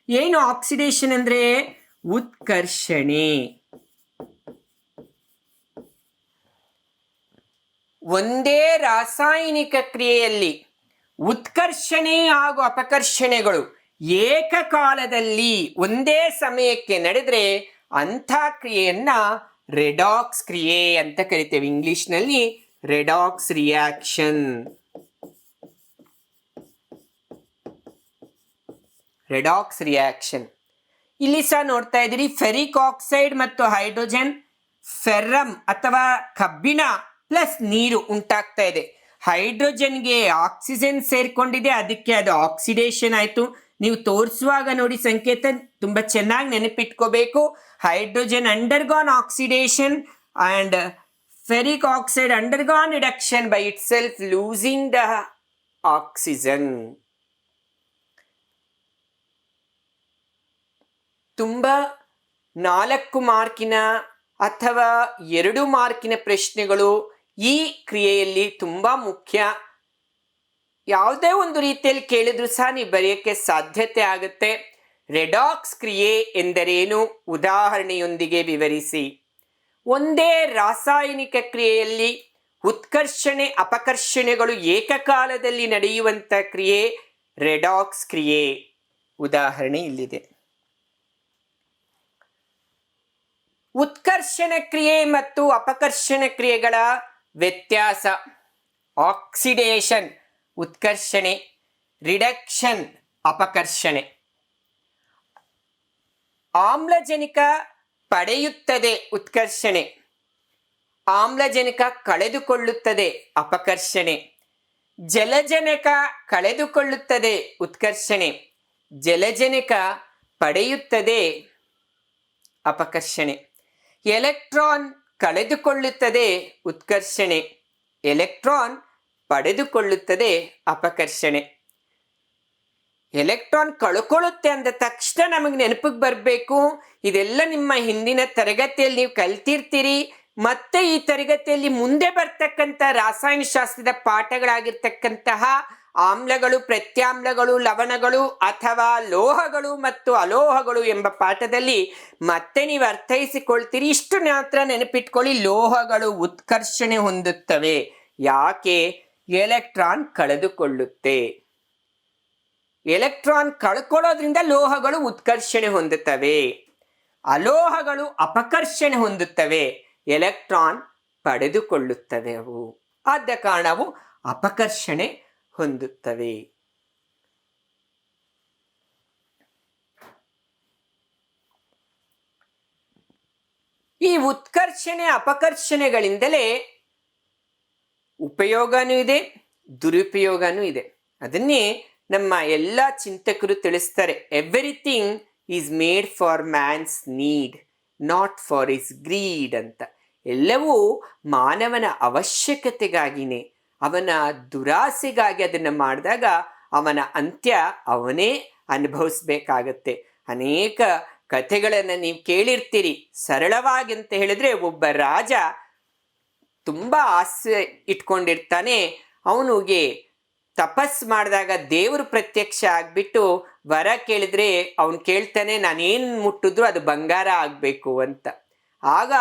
ಏನು ಆಕ್ಸಿಡೇಷನ್ ಅಂದ್ರೆ ಉತ್ಕರ್ಷಣೆ. ಒಂದೇ ರಾಸಾಯನಿಕ ಕ್ರಿಯೆಯಲ್ಲಿ ಉತ್ಕರ್ಷಣೆ ಹಾಗೂ ಅಪಕರ್ಷಣೆಗಳು ಏಕಕಾಲದಲ್ಲಿ ಒಂದೇ ಸಮಯಕ್ಕೆ ನಡೆದ್ರೆ ಅಂಥ ಕ್ರಿಯೆಯನ್ನ ರೆಡಾಕ್ಸ್ ಕ್ರಿಯೆ ಅಂತ ಕರಿತೇವೆ. ಇಂಗ್ಲಿಷ್ನಲ್ಲಿ ರೆಡಾಕ್ಸ್ ರಿಯಾಕ್ಷನ್. ರೆಡಾಕ್ಸ್ ರಿಯಾಕ್ಷನ್ ಇಲ್ಲಿ ಸಹ ನೋಡ್ತಾ ಇದ್ದೀರಿ. ಫೆರಿಕ್ ಆಕ್ಸೈಡ್ ಮತ್ತು ಹೈಡ್ರೋಜನ್, ಫೆರ್ರಮ್ ಅಥವಾ ಕಬ್ಬಿಣ ಪ್ಲಸ್ ನೀರು ಉಂಟಾಗ್ತಾ ಇದೆ. ಹೈಡ್ರೋಜನ್ಗೆ ಆಕ್ಸಿಜನ್ ಸೇರ್ಕೊಂಡಿದೆ, ಅದಕ್ಕೆ ಅದು ಆಕ್ಸಿಡೇಷನ್ ಆಯ್ತು. ನೀವು ತೋರಿಸುವಾಗ ನೋಡಿ ಸಂಕೇತ ತುಂಬಾ ಚೆನ್ನಾಗಿ ನೆನಪಿಟ್ಕೋಬೇಕು. Hydrogen undergone oxidation and ferric oxide undergone reduction by itself losing the oxygen. ತುಂಬ 4 ಮಾರ್ಕಿನ ಅಥವಾ 2 ಮಾರ್ಕಿನ ಪ್ರಶ್ನೆಗಳು ಈ ಕ್ರಿಯೆಯಲ್ಲಿ ತುಂಬ ಮುಖ್ಯ. ಯಾವುದೇ ಒಂದು ರೀತಿಯಲ್ಲಿ ಕೇಳಿದ್ರು ಸಹ ನೀವು ಬರೆಯೋಕ್ಕೆ ಸಾಧ್ಯತೆ ಆಗುತ್ತೆ. ರೆಡಾಕ್ಸ್ ಕ್ರಿಯೆ ಎಂದರೇನು ಉದಾಹರಣೆಯೊಂದಿಗೆ ವಿವರಿಸಿ. ಒಂದೇ ರಾಸಾಯನಿಕ ಕ್ರಿಯೆಯಲ್ಲಿ ಉತ್ಕರ್ಷಣೆ ಅಪಕರ್ಷಣೆಗಳು ಏಕಕಾಲದಲ್ಲಿ ನಡೆಯುವಂಥ ಕ್ರಿಯೆ ರೆಡಾಕ್ಸ್ ಕ್ರಿಯೆ. ಉದಾಹರಣೆ ಇಲ್ಲಿದೆ. ಉತ್ಕರ್ಷಣ ಕ್ರಿಯೆ ಮತ್ತು ಅಪಕರ್ಷಣ ಕ್ರಿಯೆಗಳ ವ್ಯತ್ಯಾಸ. ಆಕ್ಸಿಡೇಷನ್ ಉತ್ಕರ್ಷಣೆ, ರಿಡಕ್ಷನ್ ಅಪಕರ್ಷಣೆ. ಆಮ್ಲಜನಕ ಪಡೆಯುತ್ತದೆ ಉತ್ಕರ್ಷಣೆ, ಆಮ್ಲಜನಕ ಕಳೆದುಕೊಳ್ಳುತ್ತದೆ ಅಪಕರ್ಷಣೆ. ಜಲಜನಕ ಕಳೆದುಕೊಳ್ಳುತ್ತದೆ ಉತ್ಕರ್ಷಣೆ, ಜಲಜನಕ ಪಡೆಯುತ್ತದೆ ಅಪಕರ್ಷಣೆ. ಎಲೆಕ್ಟ್ರಾನ್ ಕಳೆದುಕೊಳ್ಳುತ್ತದೆ ಉತ್ಕರ್ಷಣೆ, ಎಲೆಕ್ಟ್ರಾನ್ ಪಡೆದುಕೊಳ್ಳುತ್ತದೆ ಅಪಕರ್ಷಣೆ. ಎಲೆಕ್ಟ್ರಾನ್ ಕಳ್ಕೊಳ್ಳುತ್ತೆ ಅಂದ ತಕ್ಷಣ ನಮಗೆ ನೆನಪಿಗೆ ಬರಬೇಕು, ಇದೆಲ್ಲ ನಿಮ್ಮ ಹಿಂದಿನ ತರಗತಿಯಲ್ಲಿ ನೀವು ಕಲ್ತಿರ್ತೀರಿ. ಮತ್ತೆ ಈ ತರಗತಿಯಲ್ಲಿ ಮುಂದೆ ಬರ್ತಕ್ಕಂಥ ರಾಸಾಯನಶಾಸ್ತ್ರದ ಪಾಠಗಳಾಗಿರ್ತಕ್ಕಂತಹ ಆಮ್ಲಗಳು, ಪ್ರತ್ಯಾಮ್ಲಗಳು, ಲವಣಗಳು ಅಥವಾ ಲೋಹಗಳು ಮತ್ತು ಅಲೋಹಗಳು ಎಂಬ ಪಾಠದಲ್ಲಿ ಮತ್ತೆ ನೀವು ಅರ್ಥೈಸಿಕೊಳ್ತೀರಿ. ಇಷ್ಟು ಮಾತ್ರ ನೆನಪಿಟ್ಕೊಳ್ಳಿ, ಲೋಹಗಳು ಉತ್ಕರ್ಷಣೆ ಹೊಂದುತ್ತವೆ. ಯಾಕೆ? ಎಲೆಕ್ಟ್ರಾನ್ ಕಳೆದುಕೊಳ್ಳುತ್ತೆ. ಎಲೆಕ್ಟ್ರಾನ್ ಕಳ್ಕೊಳ್ಳೋದ್ರಿಂದ ಲೋಹಗಳು ಉತ್ಕರ್ಷಣೆ ಹೊಂದುತ್ತವೆ, ಅಲೋಹಗಳು ಅಪಕರ್ಷಣೆ ಹೊಂದುತ್ತವೆ, ಎಲೆಕ್ಟ್ರಾನ್ ಪಡೆದುಕೊಳ್ಳುತ್ತವೆ. ಅವು ಆದ ಕಾರಣ ಅವು ಅಪಕರ್ಷಣೆ ಹೊಂದುತ್ತವೆ. ಈ ಉತ್ಕರ್ಷಣೆ ಅಪಕರ್ಷಣೆಗಳಿಂದಲೇ ಉಪಯೋಗನೂ ಇದೆ, ದುರುಪಯೋಗನೂ ಇದೆ. ಅದನ್ನೇ ನಮ್ಮ ಎಲ್ಲ ಚಿಂತಕರು ತಿಳಿಸ್ತಾರೆ. Everything is made for man's need, not for is greed ಅಂತ. ಎಲ್ಲವೂ ಮಾನವನ ಅವಶ್ಯಕತೆಗಾಗಿನೇ, ಅವನ ದುರಾಸೆಗಾಗಿ ಅದನ್ನು ಮಾಡಿದಾಗ ಅವನ ಅಂತ್ಯ ಅವನೇ ಅನುಭವಿಸ್ಬೇಕಾಗತ್ತೆ. ಅನೇಕ ಕಥೆಗಳನ್ನು ನೀವು ಕೇಳಿರ್ತೀರಿ. ಸರಳವಾಗಿ ಅಂತ ಹೇಳಿದ್ರೆ, ಒಬ್ಬ ರಾಜ ತುಂಬ ಆಸೆ ಇಟ್ಕೊಂಡಿರ್ತಾನೆ. ಅವನಿಗೆ ತಪಸ್ ಮಾಡಿದಾಗ ದೇವರು ಪ್ರತ್ಯಕ್ಷ ಆಗ್ಬಿಟ್ಟು ವರ ಕೇಳಿದ್ರೆ ಅವನು ಕೇಳ್ತಾನೆ, ನಾನೇನು ಮುಟ್ಟಿದ್ರು ಅದು ಬಂಗಾರ ಆಗಬೇಕು ಅಂತ. ಆಗ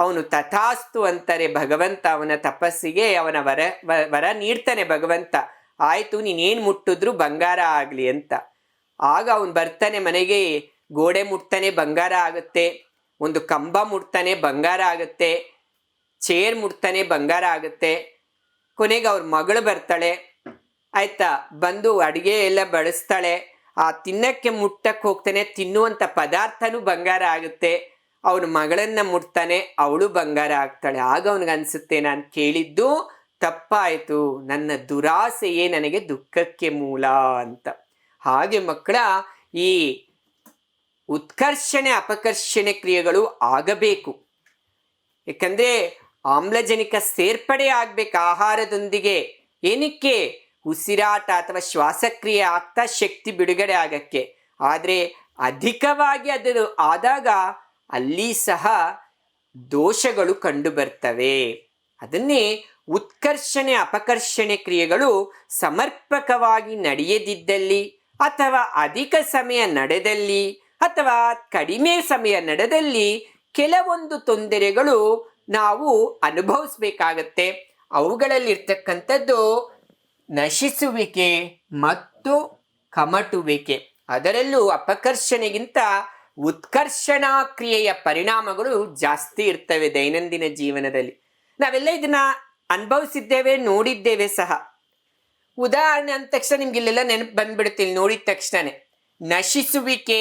ಅವನು ತಥಾಸ್ತು ಅಂತಾರೆ ಭಗವಂತ. ಅವನ ತಪಸ್ಸಿಗೆ ಅವನ ವರ ನೀಡ್ತಾನೆ ಭಗವಂತ. ಆಯಿತು, ನೀನೇನು ಮುಟ್ಟಿದ್ರು ಬಂಗಾರ ಆಗಲಿ ಅಂತ. ಆಗ ಅವನು ಬರ್ತಾನೆ ಮನೆಗೆ, ಗೋಡೆ ಮುಟ್ತಾನೆ ಬಂಗಾರ ಆಗುತ್ತೆ, ಒಂದು ಕಂಬ ಮುಟ್ತಾನೆ ಬಂಗಾರ ಆಗುತ್ತೆ, ಚೇರ್ ಮುಟ್ತಾನೆ ಬಂಗಾರ ಆಗುತ್ತೆ. ಕೊನೆಗೆ ಅವ್ರ ಮಗಳು ಬರ್ತಾಳೆ, ಆಯ್ತಾ, ಬಂದು ಅಡುಗೆ ಎಲ್ಲ ಬಳಸ್ತಾಳೆ. ಆ ತಿನ್ನಕ್ಕೆ ಮುಟ್ಟಕ್ಕೆ ಹೋಗ್ತಾನೆ, ತಿನ್ನುವಂಥ ಪದಾರ್ಥನೂ ಬಂಗಾರ ಆಗುತ್ತೆ. ಅವನ ಮಗಳನ್ನ ಮುಟ್ತಾನೆ, ಅವಳು ಬಂಗಾರ ಆಗ್ತಾಳೆ. ಆಗ ಅವನಿಗನ್ಸುತ್ತೆ, ನಾನು ಕೇಳಿದ್ದು ತಪ್ಪಾಯಿತು, ನನ್ನ ದುರಾಸೆಯೇ ನನಗೆ ದುಃಖಕ್ಕೆ ಮೂಲ ಅಂತ. ಹಾಗೆ ಮಕ್ಕಳ, ಈ ಉತ್ಕರ್ಷಣೆ ಅಪಕರ್ಷಣೆ ಕ್ರಿಯೆಗಳು ಆಗಬೇಕು. ಯಾಕಂದ್ರೆ ಆಮ್ಲಜನಕ ಸೇರ್ಪಡೆ ಆಗ್ಬೇಕು ಆಹಾರದೊಂದಿಗೆ. ಏನಕ್ಕೆ? ಉಸಿರಾಟ ಅಥವಾ ಶ್ವಾಸಕ್ರಿಯೆ ಆಗ್ತಾ ಶಕ್ತಿ ಬಿಡುಗಡೆ ಆಗಕ್ಕೆ. ಆದರೆ ಅಧಿಕವಾಗಿ ಅದು ಆದಾಗ ಅಲ್ಲಿ ಸಹ ದೋಷಗಳು ಕಂಡು ಬರ್ತವೆ. ಅದನ್ನೇ ಉತ್ಕರ್ಷಣೆ ಅಪಕರ್ಷಣೆ ಕ್ರಿಯೆಗಳು ಸಮರ್ಪಕವಾಗಿ ನಡೆಯದಿದ್ದಲ್ಲಿ, ಅಥವಾ ಅಧಿಕ ಸಮಯ ನಡೆದಲ್ಲಿ, ಅಥವಾ ಕಡಿಮೆ ಸಮಯ ನಡೆದಲ್ಲಿ ಕೆಲವೊಂದು ತೊಂದರೆಗಳು ನಾವು ಅನುಭವಿಸ್ಬೇಕಾಗತ್ತೆ. ಅವುಗಳಲ್ಲಿರ್ತಕ್ಕಂಥದ್ದು ನಶಿಸುವಿಕೆ ಮತ್ತು ಕಮಟುವಿಕೆ. ಅದರಲ್ಲೂ ಅಪಕರ್ಷಣೆಗಿಂತ ಉತ್ಕರ್ಷಣಾ ಕ್ರಿಯೆಯ ಪರಿಣಾಮಗಳು ಜಾಸ್ತಿ ಇರ್ತವೆ ದೈನಂದಿನ ಜೀವನದಲ್ಲಿ. ನಾವೆಲ್ಲ ಇದನ್ನ ಅನುಭವಿಸಿದ್ದೇವೆ, ನೋಡಿದ್ದೇವೆ ಸಹ. ಉದಾಹರಣೆ ಅಂದ ತಕ್ಷಣ ನಿಮ್ಗೆ ಇಲ್ಲೆಲ್ಲ ನೆನಪು ಬಂದ್ಬಿಡುತ್ತೆ. ಇಲ್ಲಿ ನೋಡಿದ ತಕ್ಷಣನೇ ನಶಿಸುವಿಕೆ,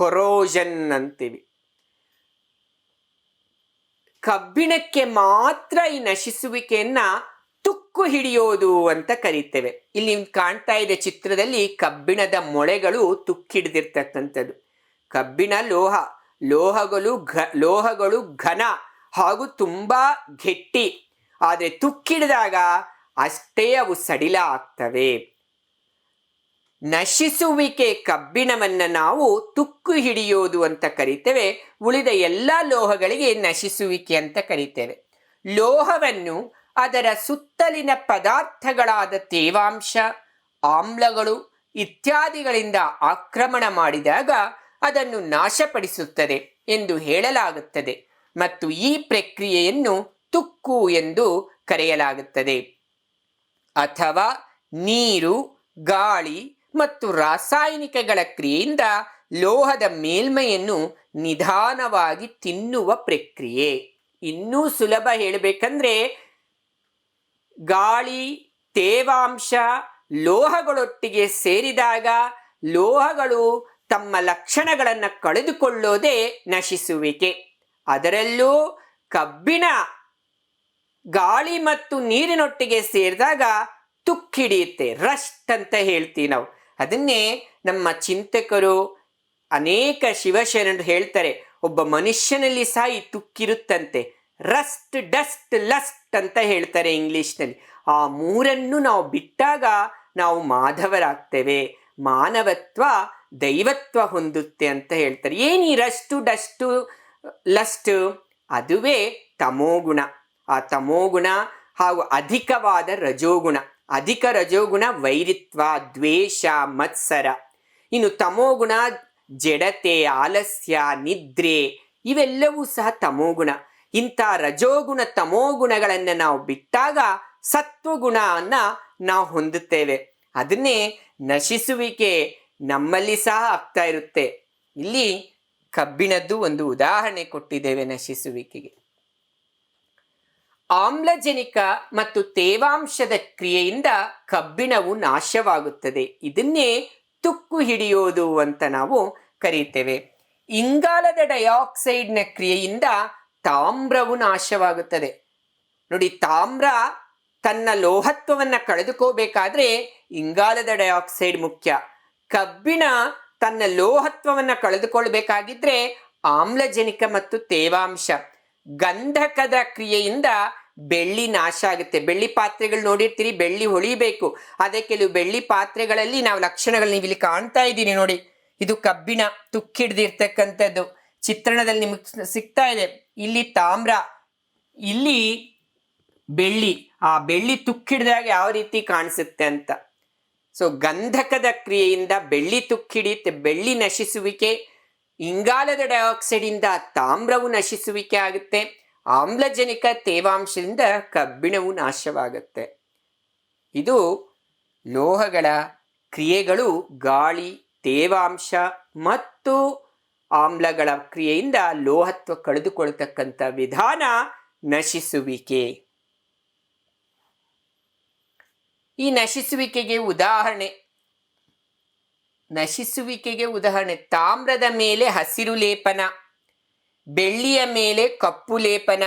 ಕೊರೋಷನ್ ಅಂತೀವಿ. ಕಬ್ಬಿಣಕ್ಕೆ ಮಾತ್ರ ಈ ನಶಿಸುವಿಕೆಯನ್ನ ತುಕ್ಕು ಹಿಡಿಯೋದು ಅಂತ ಕರೀತೇವೆ. ಇಲ್ಲಿ ನಿಮ್ಗೆ ಕಾಣ್ತಾ ಇದೆ ಚಿತ್ರದಲ್ಲಿ ಕಬ್ಬಿಣದ ಮೊಳೆಗಳು ತುಕ್ಕಿಡಿದಿರ್ತಕ್ಕಂಥದ್ದು. ಕಬ್ಬಿಣ ಲೋಹಗಳು ಘನ ಹಾಗೂ ತುಂಬಾ ಗಟ್ಟಿ. ಆದರೆ ತುಕ್ಕಿಡಿದಾಗ ಅಷ್ಟೇ ಅವು ಸಡಿಲ ಆಗ್ತವೆ. ನಶಿಸುವಿಕೆ ಕಬ್ಬಿಣವನ್ನ ನಾವು ತುಕ್ಕು ಹಿಡಿಯೋದು ಅಂತ ಕರಿತೇವೆ. ಉಳಿದ ಎಲ್ಲ ಲೋಹಗಳಿಗೆ ನಶಿಸುವಿಕೆ ಅಂತ ಕರಿತೇವೆ. ಲೋಹವನ್ನು ಅದರ ಸುತ್ತಲಿನ ಪದಾರ್ಥಗಳಾದ ತೇವಾಂಶ, ಆಮ್ಲಗಳು ಇತ್ಯಾದಿಗಳಿಂದ ಆಕ್ರಮಣ ಮಾಡಿದಾಗ ಅದನ್ನು ನಾಶಪಡಿಸುತ್ತದೆ ಎಂದು ಹೇಳಲಾಗುತ್ತದೆ. ಮತ್ತು ಈ ಪ್ರಕ್ರಿಯೆಯನ್ನು ತುಕ್ಕು ಎಂದು ಕರೆಯಲಾಗುತ್ತದೆ. ಅಥವಾ ನೀರು, ಗಾಳಿ ಮತ್ತು ರಾಸಾಯನಿಕಗಳ ಕ್ರಿಯೆಯಿಂದ ಲೋಹದ ಮೇಲ್ಮೈಯನ್ನು ನಿಧಾನವಾಗಿ ತಿನ್ನುವ ಪ್ರಕ್ರಿಯೆ. ಇನ್ನೂ ಸುಲಭ ಹೇಳಬೇಕಂದ್ರೆ ಗಾಳಿ, ತೇವಾಂಶ, ಲೋಹಗಳೊಟ್ಟಿಗೆ ಸೇರಿದಾಗ ಲೋಹಗಳು ತಮ್ಮ ಲಕ್ಷಣಗಳನ್ನು ಕಳೆದುಕೊಳ್ಳೋದೇ ನಶಿಸುವಿಕೆ. ಅದರಲ್ಲೂ ಕಬ್ಬಿಣ ಗಾಳಿ ಮತ್ತು ನೀರಿನೊಟ್ಟಿಗೆ ಸೇರಿದಾಗ ತುಕ್ಕಿಡಿಯುತ್ತೆ, ರಸ್ಟ್ ಅಂತ ಹೇಳ್ತೀವಿ ನಾವು. ಅದನ್ನೇ ನಮ್ಮ ಚಿಂತಕರು ಅನೇಕ ಶಿವಶರಣರು ಹೇಳ್ತಾರೆ, ಒಬ್ಬ ಮನುಷ್ಯನಲ್ಲಿ ಸಹ ಈ ತುಕ್ಕಿರುತ್ತಂತೆ. ರಸ್ಟ್, ಡಸ್ಟ್, ಲಸ್ಟ್ ಅಂತ ಹೇಳ್ತಾರೆ ಇಂಗ್ಲಿಷ್ನಲ್ಲಿ. ಆ ಮೂರನ್ನು ನಾವು ಬಿಟ್ಟಾಗ ನಾವು ಮಾಧವರಾಗ್ತೇವೆ, ಮಾನವತ್ವ ದೈವತ್ವ ಹೊಂದುತ್ತೆ ಅಂತ ಹೇಳ್ತಾರೆ. ಏನು ಈ ರಸ್ಟು, ಡಸ್ಟು, ಲಸ್ಟ್? ಅದುವೇ ತಮೋಗುಣ. ಆ ತಮೋಗುಣ ಹಾಗೂ ಅಧಿಕವಾದ ರಜೋಗುಣ. ಅಧಿಕ ರಜೋಗುಣ ವೈರಿತ್ವ, ದ್ವೇಷ, ಮತ್ಸರ. ಇನ್ನು ತಮೋಗುಣ ಜಡತೆ, ಆಲಸ್ಯ, ನಿದ್ರೆ, ಇವೆಲ್ಲವೂ ಸಹ ತಮೋಗುಣ. ಇಂಥ ರಜೋಗುಣ ತಮೋಗುಣಗಳನ್ನು ನಾವು ಬಿಟ್ಟಾಗ ಸತ್ವಗುಣವನ್ನ ನಾವು ಹೊಂದುತ್ತೇವೆ. ಅದನ್ನೇ ನಶಿಸುವಿಕೆ ನಮ್ಮಲ್ಲಿ ಸಹ ಆಗ್ತಾ ಇರುತ್ತೆ. ಇಲ್ಲಿ ಕಬ್ಬಿಣದ್ದು ಒಂದು ಉದಾಹರಣೆ ಕೊಟ್ಟಿದ್ದೇವೆ ನಶಿಸುವಿಕೆಗೆ. ಆಮ್ಲಜನಕ ಮತ್ತು ತೇವಾಂಶದ ಕ್ರಿಯೆಯಿಂದ ಕಬ್ಬಿಣವು ನಾಶವಾಗುತ್ತದೆ. ಇದನ್ನೇ ತುಕ್ಕು ಹಿಡಿಯೋದು ಅಂತ ನಾವು ಕರೀತೇವೆ. ಇಂಗಾಲದ ಡೈಆಕ್ಸೈಡ್ನ ಕ್ರಿಯೆಯಿಂದ ತಾಮ್ರವು ನಾಶವಾಗುತ್ತದೆ. ನೋಡಿ, ತಾಮ್ರ ತನ್ನ ಲೋಹತ್ವವನ್ನು ಕಳೆದುಕೋಬೇಕಾದ್ರೆ ಇಂಗಾಲದ ಡೈಆಕ್ಸೈಡ್ ಮುಖ್ಯ. ಕಬ್ಬಿಣ ತನ್ನ ಲೋಹತ್ವವನ್ನು ಕಳೆದುಕೊಳ್ಬೇಕಾಗಿದ್ರೆ ಆಮ್ಲಜನಕ ಮತ್ತು ತೇವಾಂಶ. ಗಂಧಕದ ಕ್ರಿಯೆಯಿಂದ ಬೆಳ್ಳಿ ನಾಶ ಆಗುತ್ತೆ. ಬೆಳ್ಳಿ ಪಾತ್ರೆಗಳು ನೋಡಿರ್ತೀರಿ, ಬೆಳ್ಳಿ ಹೊಳಿಬೇಕು. ಅದೇ ಕೆಲವು ಬೆಳ್ಳಿ ಪಾತ್ರೆಗಳಲ್ಲಿ ನಾವು ಲಕ್ಷಣಗಳು ನೀವು ಇಲ್ಲಿ ಕಾಣ್ತಾ ಇದ್ದೀನಿ ನೋಡಿ, ಇದು ಕಬ್ಬಿಣ ತುಕ್ಕಿಡ್ದಿರ್ತಕ್ಕಂಥದ್ದು ಚಿತ್ರಣದಲ್ಲಿ ನಿಮಗೆ ಸಿಗ್ತಾ ಇದೆ. ಇಲ್ಲಿ ತಾಮ್ರ, ಇಲ್ಲಿ ಬೆಳ್ಳಿ. ಆ ಬೆಳ್ಳಿ ತುಕ್ಕಿಡಿದಾಗ ಯಾವ ರೀತಿ ಕಾಣಿಸುತ್ತೆ ಅಂತ. ಸೊ ಗಂಧಕದ ಕ್ರಿಯೆಯಿಂದ ಬೆಳ್ಳಿ ತುಕ್ಕಿಡಿಯುತ್ತೆ, ಬೆಳ್ಳಿ ನಶಿಸುವಿಕೆ. ಇಂಗಾಲದ ಡೈಆಕ್ಸೈಡ್ ಇಂದ ತಾಮ್ರವು ನಶಿಸುವಿಕೆ ಆಗುತ್ತೆ. ಆಮ್ಲಜನಕ ತೇವಾಂಶದಿಂದ ಕಬ್ಬಿಣವು ನಾಶವಾಗುತ್ತೆ. ಇದು ಲೋಹಗಳ ಕ್ರಿಯೆಗಳು. ಗಾಳಿ, ತೇವಾಂಶ ಮತ್ತು ಆಮ್ಲಗಳ ಕ್ರಿಯೆಯಿಂದ ಲೋಹತ್ವ ಕಳೆದುಕೊಳ್ತಕ್ಕಂಥ ವಿಧಾನ ನಶಿಸುವಿಕೆ. ಈ ನಶಿಸುವಿಕೆಗೆ ಉದಾಹರಣೆ ತಾಮ್ರದ ಮೇಲೆ ಹಸಿರು ಲೇಪನ, ಬೆಳ್ಳಿಯ ಮೇಲೆ ಕಪ್ಪು ಲೇಪನ,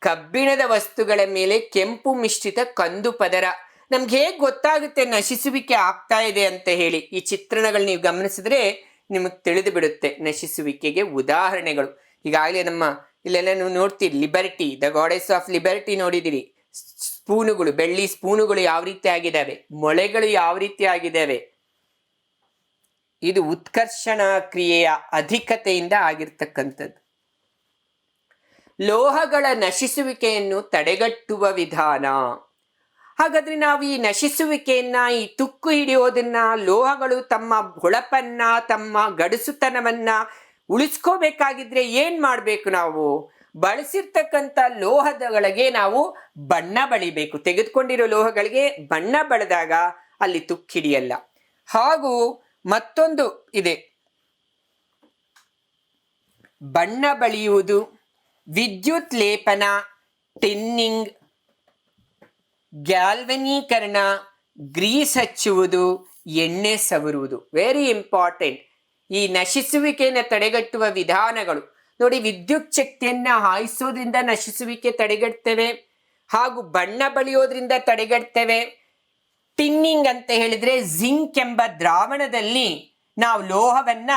ಕಬ್ಬಿಣದ ವಸ್ತುಗಳ ಮೇಲೆ ಕೆಂಪು ಮಿಶ್ರಿತ ಕಂದು ಪದರ. ನಮ್ಗೆ ಹೇಗೆ ಗೊತ್ತಾಗುತ್ತೆ ನಶಿಸುವಿಕೆ ಆಗ್ತಾ ಇದೆ ಅಂತ ಹೇಳಿ? ಈ ಚಿತ್ರಣಗಳು ನೀವು ಗಮನಿಸಿದ್ರೆ ನಿಮಗೆ ತಿಳಿದು ಬಿಡುತ್ತೆ ನಶಿಸುವಿಕೆಗೆ ಉದಾಹರಣೆಗಳು. ಈಗಾಗಲೇ ನಮ್ಮ ಇಲ್ಲೆಲ್ಲ ನೀವು ನೋಡ್ತೀರಿ, liberty, the goddess of liberty ನೋಡಿದಿರಿ. ಸ್ಪೂನುಗಳು, ಬೆಳ್ಳಿ ಸ್ಪೂನುಗಳು ಯಾವ ರೀತಿ ಆಗಿದ್ದಾವೆ, ಮೊಳೆಗಳು ಯಾವ ರೀತಿ ಆಗಿದ್ದಾವೆ. ಇದು ಉತ್ಕರ್ಷಣ ಕ್ರಿಯೆಯ ಅಧಿಕತೆಯಿಂದ ಆಗಿರ್ತಕ್ಕಂಥದ್ದು. ಲೋಹಗಳ ನಶಿಸುವಿಕೆಯನ್ನು ತಡೆಗಟ್ಟುವ ವಿಧಾನ. ಹಾಗಾದ್ರೆ ನಾವು ಈ ನಶಿಸುವಿಕೆಯನ್ನ, ಈ ತುಕ್ಕು ಹಿಡಿಯೋದನ್ನ, ಲೋಹಗಳು ತಮ್ಮ ಹೊಳಪನ್ನ, ತಮ್ಮ ಗಡುಸುತನವನ್ನ ಉಳಿಸ್ಕೋಬೇಕಾಗಿದ್ರೆ ಏನ್ ಮಾಡ್ಬೇಕು? ನಾವು ಬಳಸಿರ್ತಕ್ಕಂಥ ಲೋಹದಗಳಿಗೆ ನಾವು ಬಣ್ಣ ಬಳಿಬೇಕು. ತೆಗೆದುಕೊಂಡಿರೋ ಲೋಹಗಳಿಗೆ ಬಣ್ಣ ಬಳಿದಾಗ ಅಲ್ಲಿ ತುಕ್ಕಿಡಿಯಲ್ಲ. ಹಾಗೂ ಮತ್ತೊಂದು ಇದೆ, ಬಣ್ಣ ಬಳಿಯುವುದು, ವಿದ್ಯುತ್ ಲೇಪನ, ಟಿನ್ನಿಂಗ್, ಗ್ಯಾಲ್ವನೀಕರಣ, ಗ್ರೀಸ್ ಹಚ್ಚುವುದು, ಎಣ್ಣೆ ಸವರುವುದು. Very important. ಈ ನಶಿಸುವಿಕೆಯನ್ನು ತಡೆಗಟ್ಟುವ ವಿಧಾನಗಳು ನೋಡಿ. ವಿದ್ಯುತ್ ಶಕ್ತಿಯನ್ನ ಹಾಯಿಸೋದ್ರಿಂದ ನಶಿಸುವಿಕೆ ತಡೆಗಟ್ತೇವೆ, ಹಾಗೂ ಬಣ್ಣ ಬಳಿಯೋದ್ರಿಂದ ತಡೆಗಟ್ತೇವೆ. ಟಿನ್ನಿಂಗ್ ಅಂತ ಹೇಳಿದ್ರೆ ಜಿಂಕ್ ಎಂಬ ದ್ರಾವಣದಲ್ಲಿ ನಾವು ಲೋಹವನ್ನ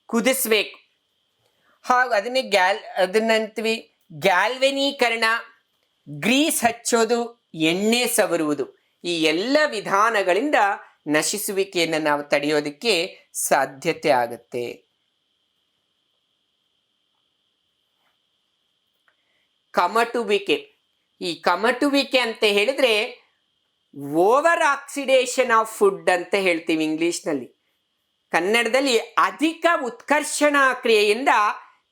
ಕುದಿಸ್ಬೇಕು, ಹಾಗೂ ಅದನ್ನಂತೀವಿ ಗ್ಯಾಲ್ವೆನೀಕರಣ, ಗ್ರೀಸ್ ಹಚ್ಚೋದು, ಎಣ್ಣೆ ಸವರುವುದು. ಈ ಎಲ್ಲ ವಿಧಾನಗಳಿಂದ ನಶಿಸುವಿಕೆಯನ್ನು ನಾವು ತಡೆಯೋದಕ್ಕೆ ಸಾಧ್ಯತೆ ಆಗುತ್ತೆ. ಕಮಟುವಿಕೆ. ಈ ಕಮಟುವಿಕೆ ಅಂತ ಹೇಳಿದ್ರೆ ಓವರ್ ಆಕ್ಸಿಡೇಷನ್ ಆಫ್ ಫುಡ್ ಅಂತ ಹೇಳ್ತೀವಿ ಇಂಗ್ಲಿಷ್ನಲ್ಲಿ. ಕನ್ನಡದಲ್ಲಿ ಅಧಿಕ ಉತ್ಕರ್ಷಣ ಕ್ರಿಯೆಯಿಂದ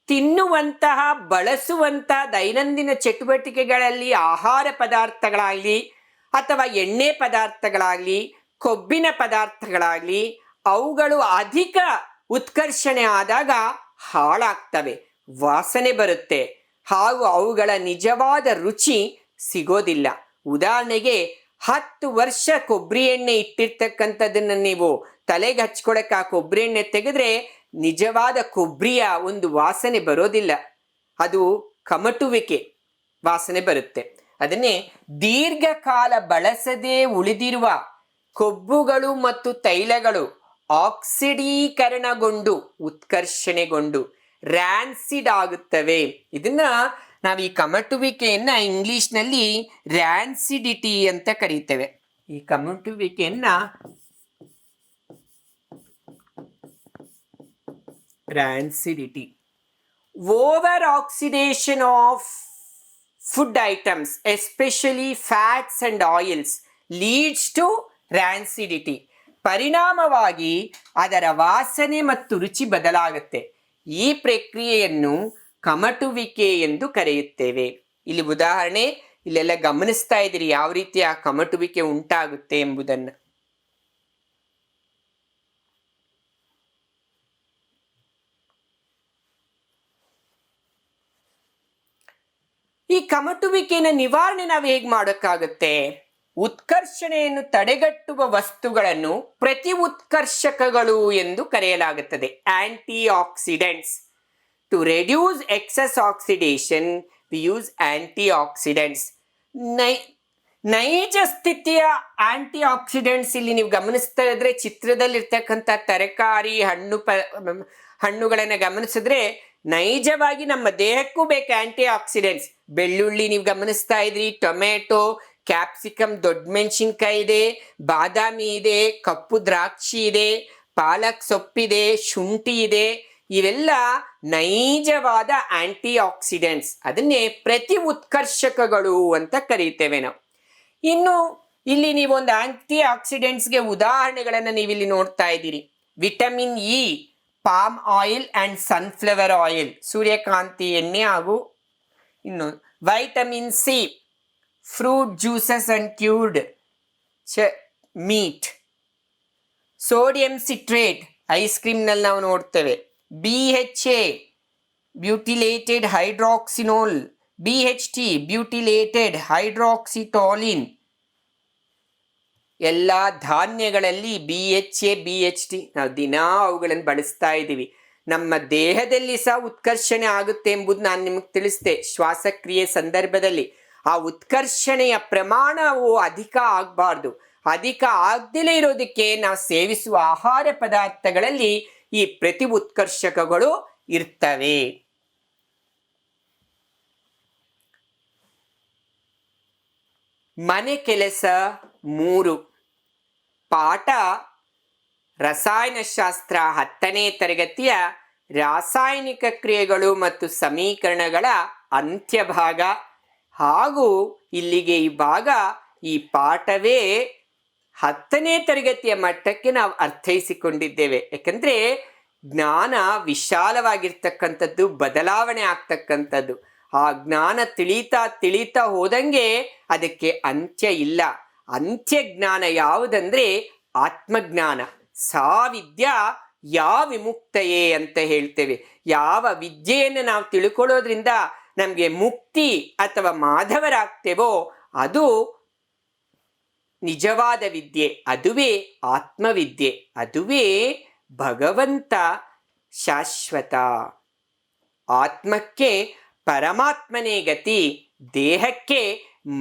ತಿನ್ನುವಂತಹ, ಬಳಸುವಂತಹ ದೈನಂದಿನ ಚಟುವಟಿಕೆಗಳಲ್ಲಿ ಆಹಾರ ಪದಾರ್ಥಗಳಾಗಲಿ ಅಥವಾ ಎಣ್ಣೆ ಪದಾರ್ಥಗಳಾಗಲಿ, ಕೊಬ್ಬಿನ ಪದಾರ್ಥಗಳಾಗಲಿ ಅವುಗಳು ಅಧಿಕ ಉತ್ಕರ್ಷಣೆ ಆದಾಗ ಹಾಳಾಗ್ತವೆ, ವಾಸನೆ ಬರುತ್ತೆ, ಹಾಗೂ ಅವುಗಳ ನಿಜವಾದ ರುಚಿ ಸಿಗೋದಿಲ್ಲ. ಉದಾಹರಣೆಗೆ 10 ವರ್ಷ ಕೊಬ್ಬರಿ ಎಣ್ಣೆ ಇಟ್ಟಿರ್ತಕ್ಕಂಥದ್ದನ್ನ ನೀವು ತಲೆಗೆ ಹಚ್ಕೊಳಕ್ಕೆ ಆ ಕೊಬ್ಬರಿ ಎಣ್ಣೆ ತೆಗೆದ್ರೆ ನಿಜವಾದ ಕೊಬ್ಬರಿಯ ಒಂದು ವಾಸನೆ ಬರೋದಿಲ್ಲ, ಅದು ಕಮಟುವಿಕೆ ವಾಸನೆ ಬರುತ್ತೆ. ಅದನ್ನೇ ದೀರ್ಘಕಾಲ ಬಳಸದೆ ಉಳಿದಿರುವ ಕೊಬ್ಬುಗಳು ಮತ್ತು ತೈಲಗಳು ಆಕ್ಸಿಡೀಕರಣಗೊಂಡು ಉತ್ಕರ್ಷಣೆಗೊಂಡು ರ್ಯಾನ್ಸಿಡ್ ಆಗುತ್ತವೆ. ಇದನ್ನ ನಾವು ಈ ಕಮಟುವಿಕೆಯನ್ನ ಇಂಗ್ಲಿಷ್ನಲ್ಲಿ ರ್ಯಾನ್ಸಿಡಿಟಿ ಅಂತ ಕರೀತೇವೆ. ಈ ಕಮಟುವಿಕೆಯನ್ನ rancidity. Over oxidation of food items, especially fats and oils, leads to rancidity. ಪರಿಣಾಮವಾಗಿ ಅದರ ವಾಸನೆ ಮತ್ತು ರುಚಿ ಬದಲಾಗುತ್ತೆ. ಈ ಪ್ರಕ್ರಿಯೆಯನ್ನು ಕಮಟುವಿಕೆ ಎಂದು ಕರೆಯುತ್ತೇವೆ. ಇಲ್ಲಿ ಉದಾಹರಣೆ ಇಲ್ಲೆಲ್ಲ ಗಮನಿಸ್ತಾ ಇದ್ದೀರಿ ಯಾವ ರೀತಿ ಆ ಕಮಟುವಿಕೆ ಉಂಟಾಗುತ್ತೆ ಎಂಬುದನ್ನು. ಈ ಕಮಟುವಿಕೆಯ ನಿವಾರಣೆ ನಾವು ಹೇಗೆ ಮಾಡೋಕ್ಕಾಗುತ್ತೆ? ಉತ್ಕರ್ಷಣೆಯನ್ನು ತಡೆಗಟ್ಟುವ ವಸ್ತುಗಳನ್ನು ಪ್ರತಿ ಉತ್ಕರ್ಷಕಗಳು ಎಂದು ಕರೆಯಲಾಗುತ್ತದೆ, antioxidants. To reduce excess oxidation we use antioxidants. ನೈಜ ಸ್ಥಿತಿಯ ಆಂಟಿ ಆಕ್ಸಿಡೆಂಟ್ಸ್ ಇಲ್ಲಿ ನೀವು ಗಮನಿಸ್ತಾ ಇದ್ರೆ ಚಿತ್ರದಲ್ಲಿರ್ತಕ್ಕಂಥ ತರಕಾರಿ ಹಣ್ಣುಗಳನ್ನು ಗಮನಿಸಿದ್ರೆ ನೈಜವಾಗಿ ನಮ್ಮ ದೇಹಕ್ಕೂ ಬೇಕು ಆಂಟಿ ಆಕ್ಸಿಡೆಂಟ್ಸ್. ಬೆಳ್ಳುಳ್ಳಿ ನೀವು ಗಮನಿಸ್ತಾ ಇದ್ರಿ, ಟೊಮೆಟೊ, ಕ್ಯಾಪ್ಸಿಕಮ್, ದೊಡ್ಡ ಮೆಣಸಿನ್ಕಾಯಿ ಇದೆ, ಬಾದಾಮಿ ಇದೆ, ಕಪ್ಪು ದ್ರಾಕ್ಷಿ ಇದೆ, ಪಾಲಕ್ ಸೊಪ್ಪಿದೆ, ಶುಂಠಿ ಇದೆ. ಇವೆಲ್ಲ ನೈಜವಾದ ಆಂಟಿ ಆಕ್ಸಿಡೆಂಟ್ಸ್. ಅದನ್ನೇ ಪ್ರತಿ ಉತ್ಕರ್ಷಕಗಳು ಅಂತ ಕರೀತೇವೆ ನಾವು. ಇನ್ನು ಇಲ್ಲಿ ನೀವೊಂದು ಆಂಟಿ ಆಕ್ಸಿಡೆಂಟ್ಸ್ಗೆ ಉದಾಹರಣೆಗಳನ್ನು ನೀವಿಲ್ಲಿ ನೋಡ್ತಾ ಇದ್ದೀರಿ. Vitamin E, palm oil and sunflower oil, ಸೂರ್ಯಕಾಂತಿ ಎಣ್ಣೆ, ಹಾಗೂ ಇನ್ನು vitamin C, fruit juices and cured meat. Sodium citrate ice ಕ್ರೀಮ್ನಲ್ಲಿ ನಾವು ನೋಡ್ತೇವೆ. BHA ಬ್ಯೂಟಿಲೇಟೆಡ್ ಹೈಡ್ರಾಕ್ಸಿನೋಲ್, BHT ಬ್ಯೂಟಿಲೇಟೆಡ್ ಹೈಡ್ರಾಕ್ಸಿಟಾಲಿನ್. ಎಲ್ಲ ಧಾನ್ಯಗಳಲ್ಲಿ BHA BHT ನಾವು ದಿನಾ ಅವುಗಳನ್ನು ಬಳಸ್ತಾ ಇದ್ದೀವಿ. ನಮ್ಮ ದೇಹದಲ್ಲಿ ಸಹ ಉತ್ಕರ್ಷಣೆ ಆಗುತ್ತೆ ಎಂಬುದು ನಾನು ನಿಮಗೆ ತಿಳಿಸ್ದೆ ಶ್ವಾಸಕ್ರಿಯೆ ಸಂದರ್ಭದಲ್ಲಿ. ಆ ಉತ್ಕರ್ಷಣೆಯ ಪ್ರಮಾಣವು ಅಧಿಕ ಆಗಬಾರ್ದು. ಅಧಿಕ ಆಗದಲೇ ಇರೋದಕ್ಕೆ ನಾವು ಸೇವಿಸುವ ಆಹಾರ ಪದಾರ್ಥಗಳಲ್ಲಿ ಈ ಪ್ರತಿ ಉತ್ಕರ್ಷಕಗಳು ಇರ್ತವೆ. ಮನೆ ಕೆಲಸ 3 ಪಾಠ ರಸಾಯನಶಾಸ್ತ್ರ 10ನೇ ತರಗತಿಯ ರಾಸಾಯನಿಕ ಕ್ರಿಯೆಗಳು ಮತ್ತು ಸಮೀಕರಣಗಳ ಅಂತ್ಯಭಾಗ. ಹಾಗೂ ಇಲ್ಲಿಗೆ ಈ ಭಾಗ, ಈ ಪಾಠವೇ 10ನೇ ತರಗತಿಯ ಮಟ್ಟಕ್ಕೆ ನಾವು ಅರ್ಥೈಸಿಕೊಂಡಿದ್ದೇವೆ. ಯಾಕಂದ್ರೆ ಜ್ಞಾನ ವಿಶಾಲವಾಗಿರ್ತಕ್ಕಂಥದ್ದು, ಬದಲಾವಣೆ ಆಗ್ತಕ್ಕಂಥದ್ದು. ಆ ಜ್ಞಾನ ತಿಳಿತಾ ಹೋದಂಗೆ ಅದಕ್ಕೆ ಅಂತ್ಯ ಇಲ್ಲ. ಅಂತ್ಯ ಜ್ಞಾನ ಯಾವುದಂದ್ರೆ ಆತ್ಮಜ್ಞಾನ. ಸಾ ವಿದ್ಯಾ ಯಾ ವಿಮುಕ್ತಯೇ ಅಂತ ಹೇಳ್ತೇವೆ. ಯಾವ ವಿದ್ಯೆಯನ್ನು ನಾವು ತಿಳ್ಕೊಳ್ಳೋದ್ರಿಂದ ನಮಗೆ ಮುಕ್ತಿ ಅಥವಾ ಮಾಧವರಾಗ್ತೇವೋ ಅದು ನಿಜವಾದ ವಿದ್ಯೆ, ಅದುವೇ ಆತ್ಮವಿದ್ಯೆ, ಅದುವೇ ಭಗವಂತ ಶಾಶ್ವತ. ಆತ್ಮಕ್ಕೆ ಪರಮಾತ್ಮನೇ ಗತಿ, ದೇಹಕ್ಕೆ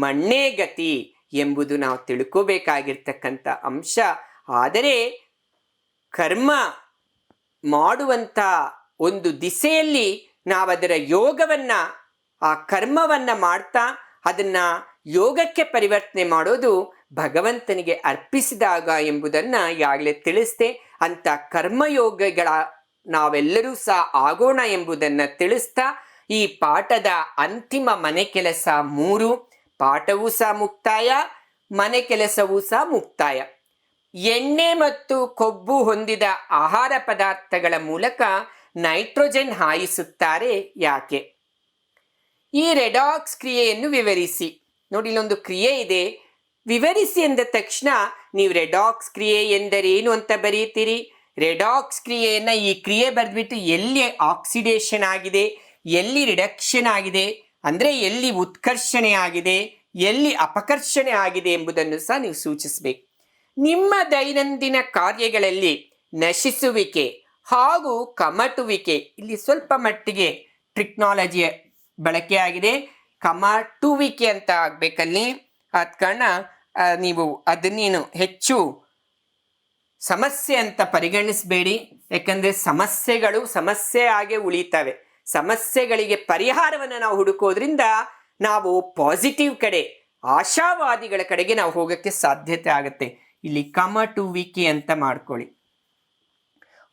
ಮಣ್ಣೇ ಗತಿ ಎಂಬುದು ನಾವು ತಿಳ್ಕೋಬೇಕಾಗಿರ್ತಕ್ಕಂಥ ಅಂಶ. ಆದರೆ ಕರ್ಮ ಮಾಡುವಂಥ ಒಂದು ದಿಸೆಯಲ್ಲಿ ನಾವದರ ಯೋಗವನ್ನ, ಆ ಕರ್ಮವನ್ನ ಮಾಡ್ತಾ ಅದನ್ನ ಯೋಗಕ್ಕೆ ಪರಿವರ್ತನೆ ಮಾಡೋದು ಭಗವಂತನಿಗೆ ಅರ್ಪಿಸಿದಾಗ ಎಂಬುದನ್ನು ಈಗಾಗಲೇ ತಿಳಿಸ್ದೆ. ಅಂತ ಕರ್ಮಯೋಗಗಳ ನಾವೆಲ್ಲರೂ ಸಹ ಆಗೋಣ ಎಂಬುದನ್ನು ತಿಳಿಸ್ತಾ ಈ ಪಾಠದ ಅಂತಿಮ ಮನೆ ಕೆಲಸ 3, ಪಾಠವೂ ಸಹ ಮುಕ್ತಾಯ, ಮನೆ ಕೆಲಸವೂ ಸಹ ಮುಕ್ತಾಯ. ಎಣ್ಣೆ ಮತ್ತು ಕೊಬ್ಬು ಹೊಂದಿದ ಆಹಾರ ಪದಾರ್ಥಗಳ ಮೂಲಕ ನೈಟ್ರೋಜನ್ ಹಾಯಿಸುತ್ತಾರೆ ಯಾಕೆ? ಈ ರೆಡಾಕ್ಸ್ ಕ್ರಿಯೆಯನ್ನು ವಿವರಿಸಿ. ನೋಡಿ, ಇಲ್ಲೊಂದು ಕ್ರಿಯೆ ಇದೆ, ವಿವರಿಸಿ ಎಂದ ತಕ್ಷಣ ನೀವು ರೆಡಾಕ್ಸ್ ಕ್ರಿಯೆ ಎಂದರೇನು ಅಂತ ಬರೀತೀರಿ. ರೆಡಾಕ್ಸ್ ಕ್ರಿಯೆಯನ್ನು ಈ ಕ್ರಿಯೆ ಬರೆದ್ಬಿಟ್ಟು ಎಲ್ಲಿ ಆಕ್ಸಿಡೇಷನ್ ಆಗಿದೆ, ಎಲ್ಲಿ ರಿಡಕ್ಷನ್ ಆಗಿದೆ, ಅಂದರೆ ಎಲ್ಲಿ ಉತ್ಕರ್ಷಣೆ ಆಗಿದೆ, ಎಲ್ಲಿ ಅಪಕರ್ಷಣೆ ಆಗಿದೆ ಎಂಬುದನ್ನು ಸಹ ನೀವು ಸೂಚಿಸಬೇಕು. ನಿಮ್ಮ ದೈನಂದಿನ ಕಾರ್ಯಗಳಲ್ಲಿ ನಶಿಸುವಿಕೆ ಹಾಗೂ ಕಮಟುವಿಕೆ, ಇಲ್ಲಿ ಸ್ವಲ್ಪ ಮಟ್ಟಿಗೆ ಟ್ರಿಕ್ನಾಲಜಿಯ ಬಳಕೆಯಾಗಿದೆ, ಕಮಟುವಿಕೆ ಅಂತ ಆಗಬೇಕಲ್ಲಿ. ಆದ ಕಾರಣ ನೀವು ಅದನ್ನೇನು ಹೆಚ್ಚು ಸಮಸ್ಯೆ ಅಂತ ಪರಿಗಣಿಸಬೇಡಿ. ಯಾಕಂದರೆ ಸಮಸ್ಯೆಗಳು ಸಮಸ್ಯೆ ಆಗಿ ಉಳಿತವೆ. ಸಮಸ್ಯೆಗಳಿಗೆ ಪರಿಹಾರವನ್ನು ನಾವು ಹುಡುಕೋದ್ರಿಂದ ನಾವು ಪಾಸಿಟಿವ್ ಕಡೆ, ಆಶಾವಾದಿಗಳ ಕಡೆಗೆ ನಾವು ಹೋಗೋಕ್ಕೆ ಸಾಧ್ಯತೆ ಆಗುತ್ತೆ. ಇಲ್ಲಿ ಕಮಟುವಿಕೆ ಅಂತ ಮಾಡ್ಕೊಳ್ಳಿ.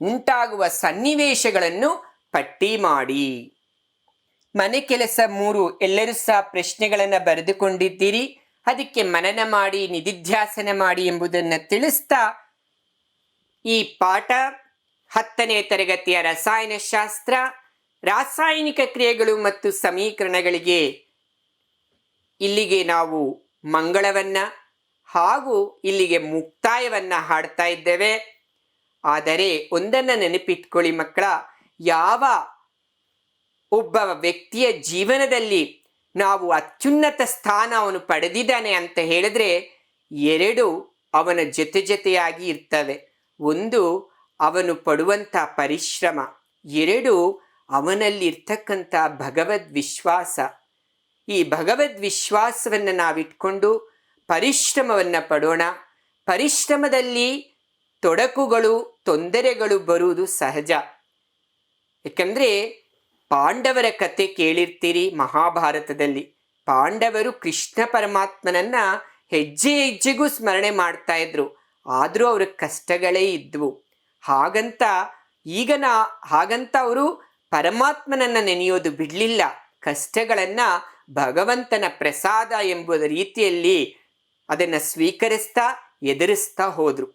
ಉಂಟಾಗುವ ಸನ್ನಿವೇಶಗಳನ್ನು ಪಟ್ಟಿ ಮಾಡಿ. ಮನೆ ಕೆಲಸ 3 ಎಲ್ಲರೂ ಸಹ ಪ್ರಶ್ನೆಗಳನ್ನು ಬರೆದುಕೊಂಡಿದ್ದೀರಿ. ಅದಕ್ಕೆ ಮನನ ಮಾಡಿ, ನಿಧಿಧ್ಯಾಸನ ಮಾಡಿ ಎಂಬುದನ್ನು ತಿಳಿಸ್ತಾ ಈ ಪಾಠ 10ನೇ ತರಗತಿಯ ರಸಾಯನಶಾಸ್ತ್ರ, ರಾಸಾಯನಿಕ ಕ್ರಿಯೆಗಳು ಮತ್ತು ಸಮೀಕರಣಗಳಿಗೆ ಇಲ್ಲಿಗೆ ನಾವು ಮಂಗಳವನ್ನ ಹಾಗೂ ಇಲ್ಲಿಗೆ ಮುಕ್ತಾಯವನ್ನ ಹಾಡ್ತಾ ಇದ್ದೇವೆ. ಆದರೆ ಒಂದನ್ನು ನೆನಪಿಟ್ಕೊಳ್ಳಿ ಮಕ್ಕಳ, ಯಾವ ಒಬ್ಬ ವ್ಯಕ್ತಿಯ ಜೀವನದಲ್ಲಿ ನಾವು ಅತ್ಯುನ್ನತ ಸ್ಥಾನ ಅವನು ಪಡೆದಿದ್ದಾನೆ ಅಂತ ಹೇಳಿದ್ರೆ 2 ಅವನ ಜೊತೆಯಾಗಿ ಇರ್ತವೆ. ಒಂದು ಅವನು ಪಡುವಂಥ ಪರಿಶ್ರಮ, 2 ಅವನಲ್ಲಿರ್ತಕ್ಕಂಥ ಭಗವದ್ ವಿಶ್ವಾಸ. ಈ ಭಗವದ್ ವಿಶ್ವಾಸವನ್ನು ನಾವಿಟ್ಕೊಂಡು ಪರಿಶ್ರಮವನ್ನು ಪಡೋಣ. ಪರಿಶ್ರಮದಲ್ಲಿ ತೊಡಕುಗಳು, ತೊಂದರೆಗಳು ಬರುವುದು ಸಹಜ. ಯಾಕಂದರೆ ಪಾಂಡವರ ಕತೆ ಕೇಳಿರ್ತೀರಿ ಮಹಾಭಾರತದಲ್ಲಿ. ಪಾಂಡವರು ಕೃಷ್ಣ ಪರಮಾತ್ಮನನ್ನ ಹೆಜ್ಜೆ ಹೆಜ್ಜೆಗೂ ಸ್ಮರಣೆ ಮಾಡ್ತಾ ಇದ್ರು. ಆದರೂ ಅವ್ರ ಕಷ್ಟಗಳೇ ಇದ್ವು. ಹಾಗಂತ ಅವರು ಪರಮಾತ್ಮನನ್ನ ನೆನೆಯೋದು ಬಿಡಲಿಲ್ಲ. ಕಷ್ಟಗಳನ್ನು ಭಗವಂತನ ಪ್ರಸಾದ ಎಂಬುದ ರೀತಿಯಲ್ಲಿ ಅದನ್ನು ಸ್ವೀಕರಿಸ್ತಾ ಎದುರಿಸ್ತಾ ಹೋದರು.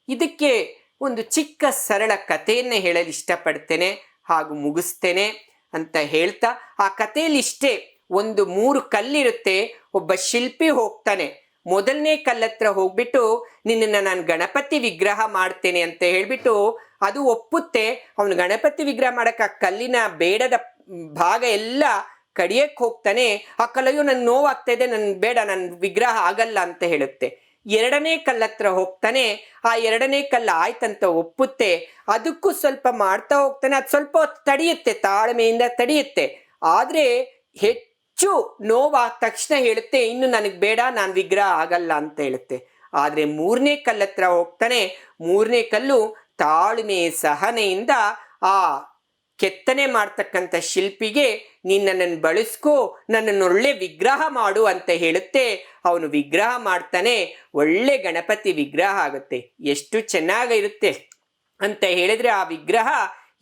ಇದಕ್ಕೆ ಒಂದು ಚಿಕ್ಕ ಸರಳ ಕಥೆಯನ್ನು ಹೇಳಲು ಇಷ್ಟಪಡ್ತೇನೆ ಹಾಗೂ ಮುಗಿಸ್ತೇನೆ ಅಂತ ಹೇಳ್ತಾ, ಆ ಕಥೆಯಲ್ಲಿ ಇಷ್ಟೇ, ಒಂದು 3 ಕಲ್ಲಿರುತ್ತೆ. ಒಬ್ಬ ಶಿಲ್ಪಿ ಹೋಗ್ತಾನೆ. ಮೊದಲನೇ ಕಲ್ಲತ್ರ ಹೋಗ್ಬಿಟ್ಟು ನಿನ್ನನ್ನು ನಾನು ಗಣಪತಿ ವಿಗ್ರಹ ಮಾಡ್ತೇನೆ ಅಂತ ಹೇಳ್ಬಿಟ್ಟು ಅದು ಒಪ್ಪುತ್ತೆ. ಅವನು ಗಣಪತಿ ವಿಗ್ರಹ ಮಾಡಕ್ಕೆ ಆ ಕಲ್ಲಿನ ಬೇಡದ ಭಾಗ ಎಲ್ಲ ಕಡಿಯಕ್ಕೆ ಹೋಗ್ತಾನೆ. ಆ ಕಲ್ಲಯ್ಯೋ ನನ್ಗೆ ನೋವಾಗ್ತಾ ಇದೆ, ನನ್ ಬೇಡ, ನನ್ನ ವಿಗ್ರಹ ಆಗಲ್ಲ ಅಂತ ಹೇಳುತ್ತೆ. 2ನೇ ಕಲ್ಲತ್ರ ಹೋಗ್ತಾನೆ. ಆ 2ನೇ ಕಲ್ಲು ಆಯ್ತಂತ ಒಪ್ಪುತ್ತೆ. ಅದಕ್ಕೂ ಸ್ವಲ್ಪ ಮಾಡ್ತಾ ಹೋಗ್ತಾನೆ. ಅದು ಸ್ವಲ್ಪ ಹೊತ್ತು ತಡೆಯುತ್ತೆ, ತಾಳ್ಮೆಯಿಂದ ತಡೆಯುತ್ತೆ. ಆದರೆ ಹೆಚ್ಚು ನೋವಾದ ತಕ್ಷಣ ಹೇಳುತ್ತೆ, ಇನ್ನು ನನಗೆ ಬೇಡ, ನಾನು ವಿಗ್ರಹ ಆಗಲ್ಲ ಅಂತ ಹೇಳುತ್ತೆ. ಆದರೆ 3ನೇ ಕಲ್ಲತ್ರ ಹೋಗ್ತಾನೆ. 3ನೇ ಕಲ್ಲು ತಾಳ್ಮೆ ಸಹನೆಯಿಂದ ಆ ಕೆತ್ತನೆ ಮಾಡ್ತಕ್ಕಂಥ ಶಿಲ್ಪಿಗೆ ನನ್ನನ್ನು ಬಳಸ್ಕೋ, ನನ್ನನ್ನು ಒಳ್ಳೆ ವಿಗ್ರಹ ಮಾಡು ಅಂತ ಹೇಳುತ್ತೆ. ಅವನು ವಿಗ್ರಹ ಮಾಡ್ತಾನೆ. ಒಳ್ಳೆ ಗಣಪತಿ ವಿಗ್ರಹ ಆಗುತ್ತೆ. ಎಷ್ಟು ಚೆನ್ನಾಗಿರುತ್ತೆ ಅಂತ ಹೇಳಿದ್ರೆ ಆ ವಿಗ್ರಹ,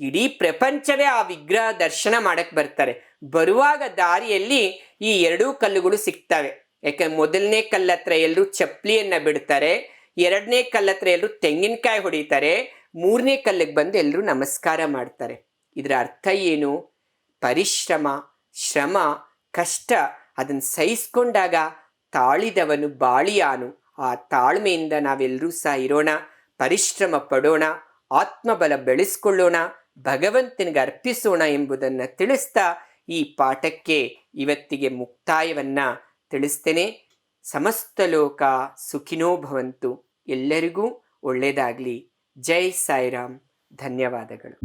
ಇಡೀ ಪ್ರಪಂಚವೇ ಆ ವಿಗ್ರಹ ದರ್ಶನ ಮಾಡಕ್ಕೆ ಬರ್ತಾರೆ. ಬರುವಾಗ ದಾರಿಯಲ್ಲಿ ಈ 2 ಕಲ್ಲುಗಳು ಸಿಗ್ತವೆ. ಯಾಕಂದ್ರೆ 1ನೇ ಕಲ್ಲತ್ರ ಎಲ್ಲರೂ ಚಪ್ಪಲಿಯನ್ನ ಬಿಡ್ತಾರೆ, 2ನೇ ಕಲ್ಲತ್ರ ಎಲ್ಲರೂ ತೆಂಗಿನಕಾಯಿ ಹೊಡಿತಾರೆ, 3ನೇ ಕಲ್ಲಿಗೆ ಬಂದು ಎಲ್ಲರೂ ನಮಸ್ಕಾರ ಮಾಡ್ತಾರೆ. ಇದರ ಅರ್ಥ ಏನು? ಪರಿಶ್ರಮ, ಶ್ರಮ, ಕಷ್ಟ ಅದನ್ನು ಸಹಿಸ್ಕೊಂಡಾಗ ತಾಳಿದವನು ಬಾಳಿಯಾನು. ಆ ತಾಳ್ಮೆಯಿಂದ ನಾವೆಲ್ಲರೂ ಸಹ ಇರೋಣ, ಪರಿಶ್ರಮ ಪಡೋಣ, ಆತ್ಮಬಲ ಬೆಳೆಸ್ಕೊಳ್ಳೋಣ, ಭಗವಂತನಿಗೆ ಅರ್ಪಿಸೋಣ ಎಂಬುದನ್ನು ತಿಳಿಸ್ತಾ ಈ ಪಾಠಕ್ಕೆ ಇವತ್ತಿಗೆ ಮುಕ್ತಾಯವನ್ನ ತಿಳಿಸ್ತೇನೆ. ಸಮಸ್ತ ಲೋಕ ಸುಖಿನೋ ಭವಂತು. ಎಲ್ಲರಿಗೂ ಒಳ್ಳೆಯದಾಗಲಿ. ಜೈ ಸಾಯಿರಾಮ್. ಧನ್ಯವಾದಗಳು.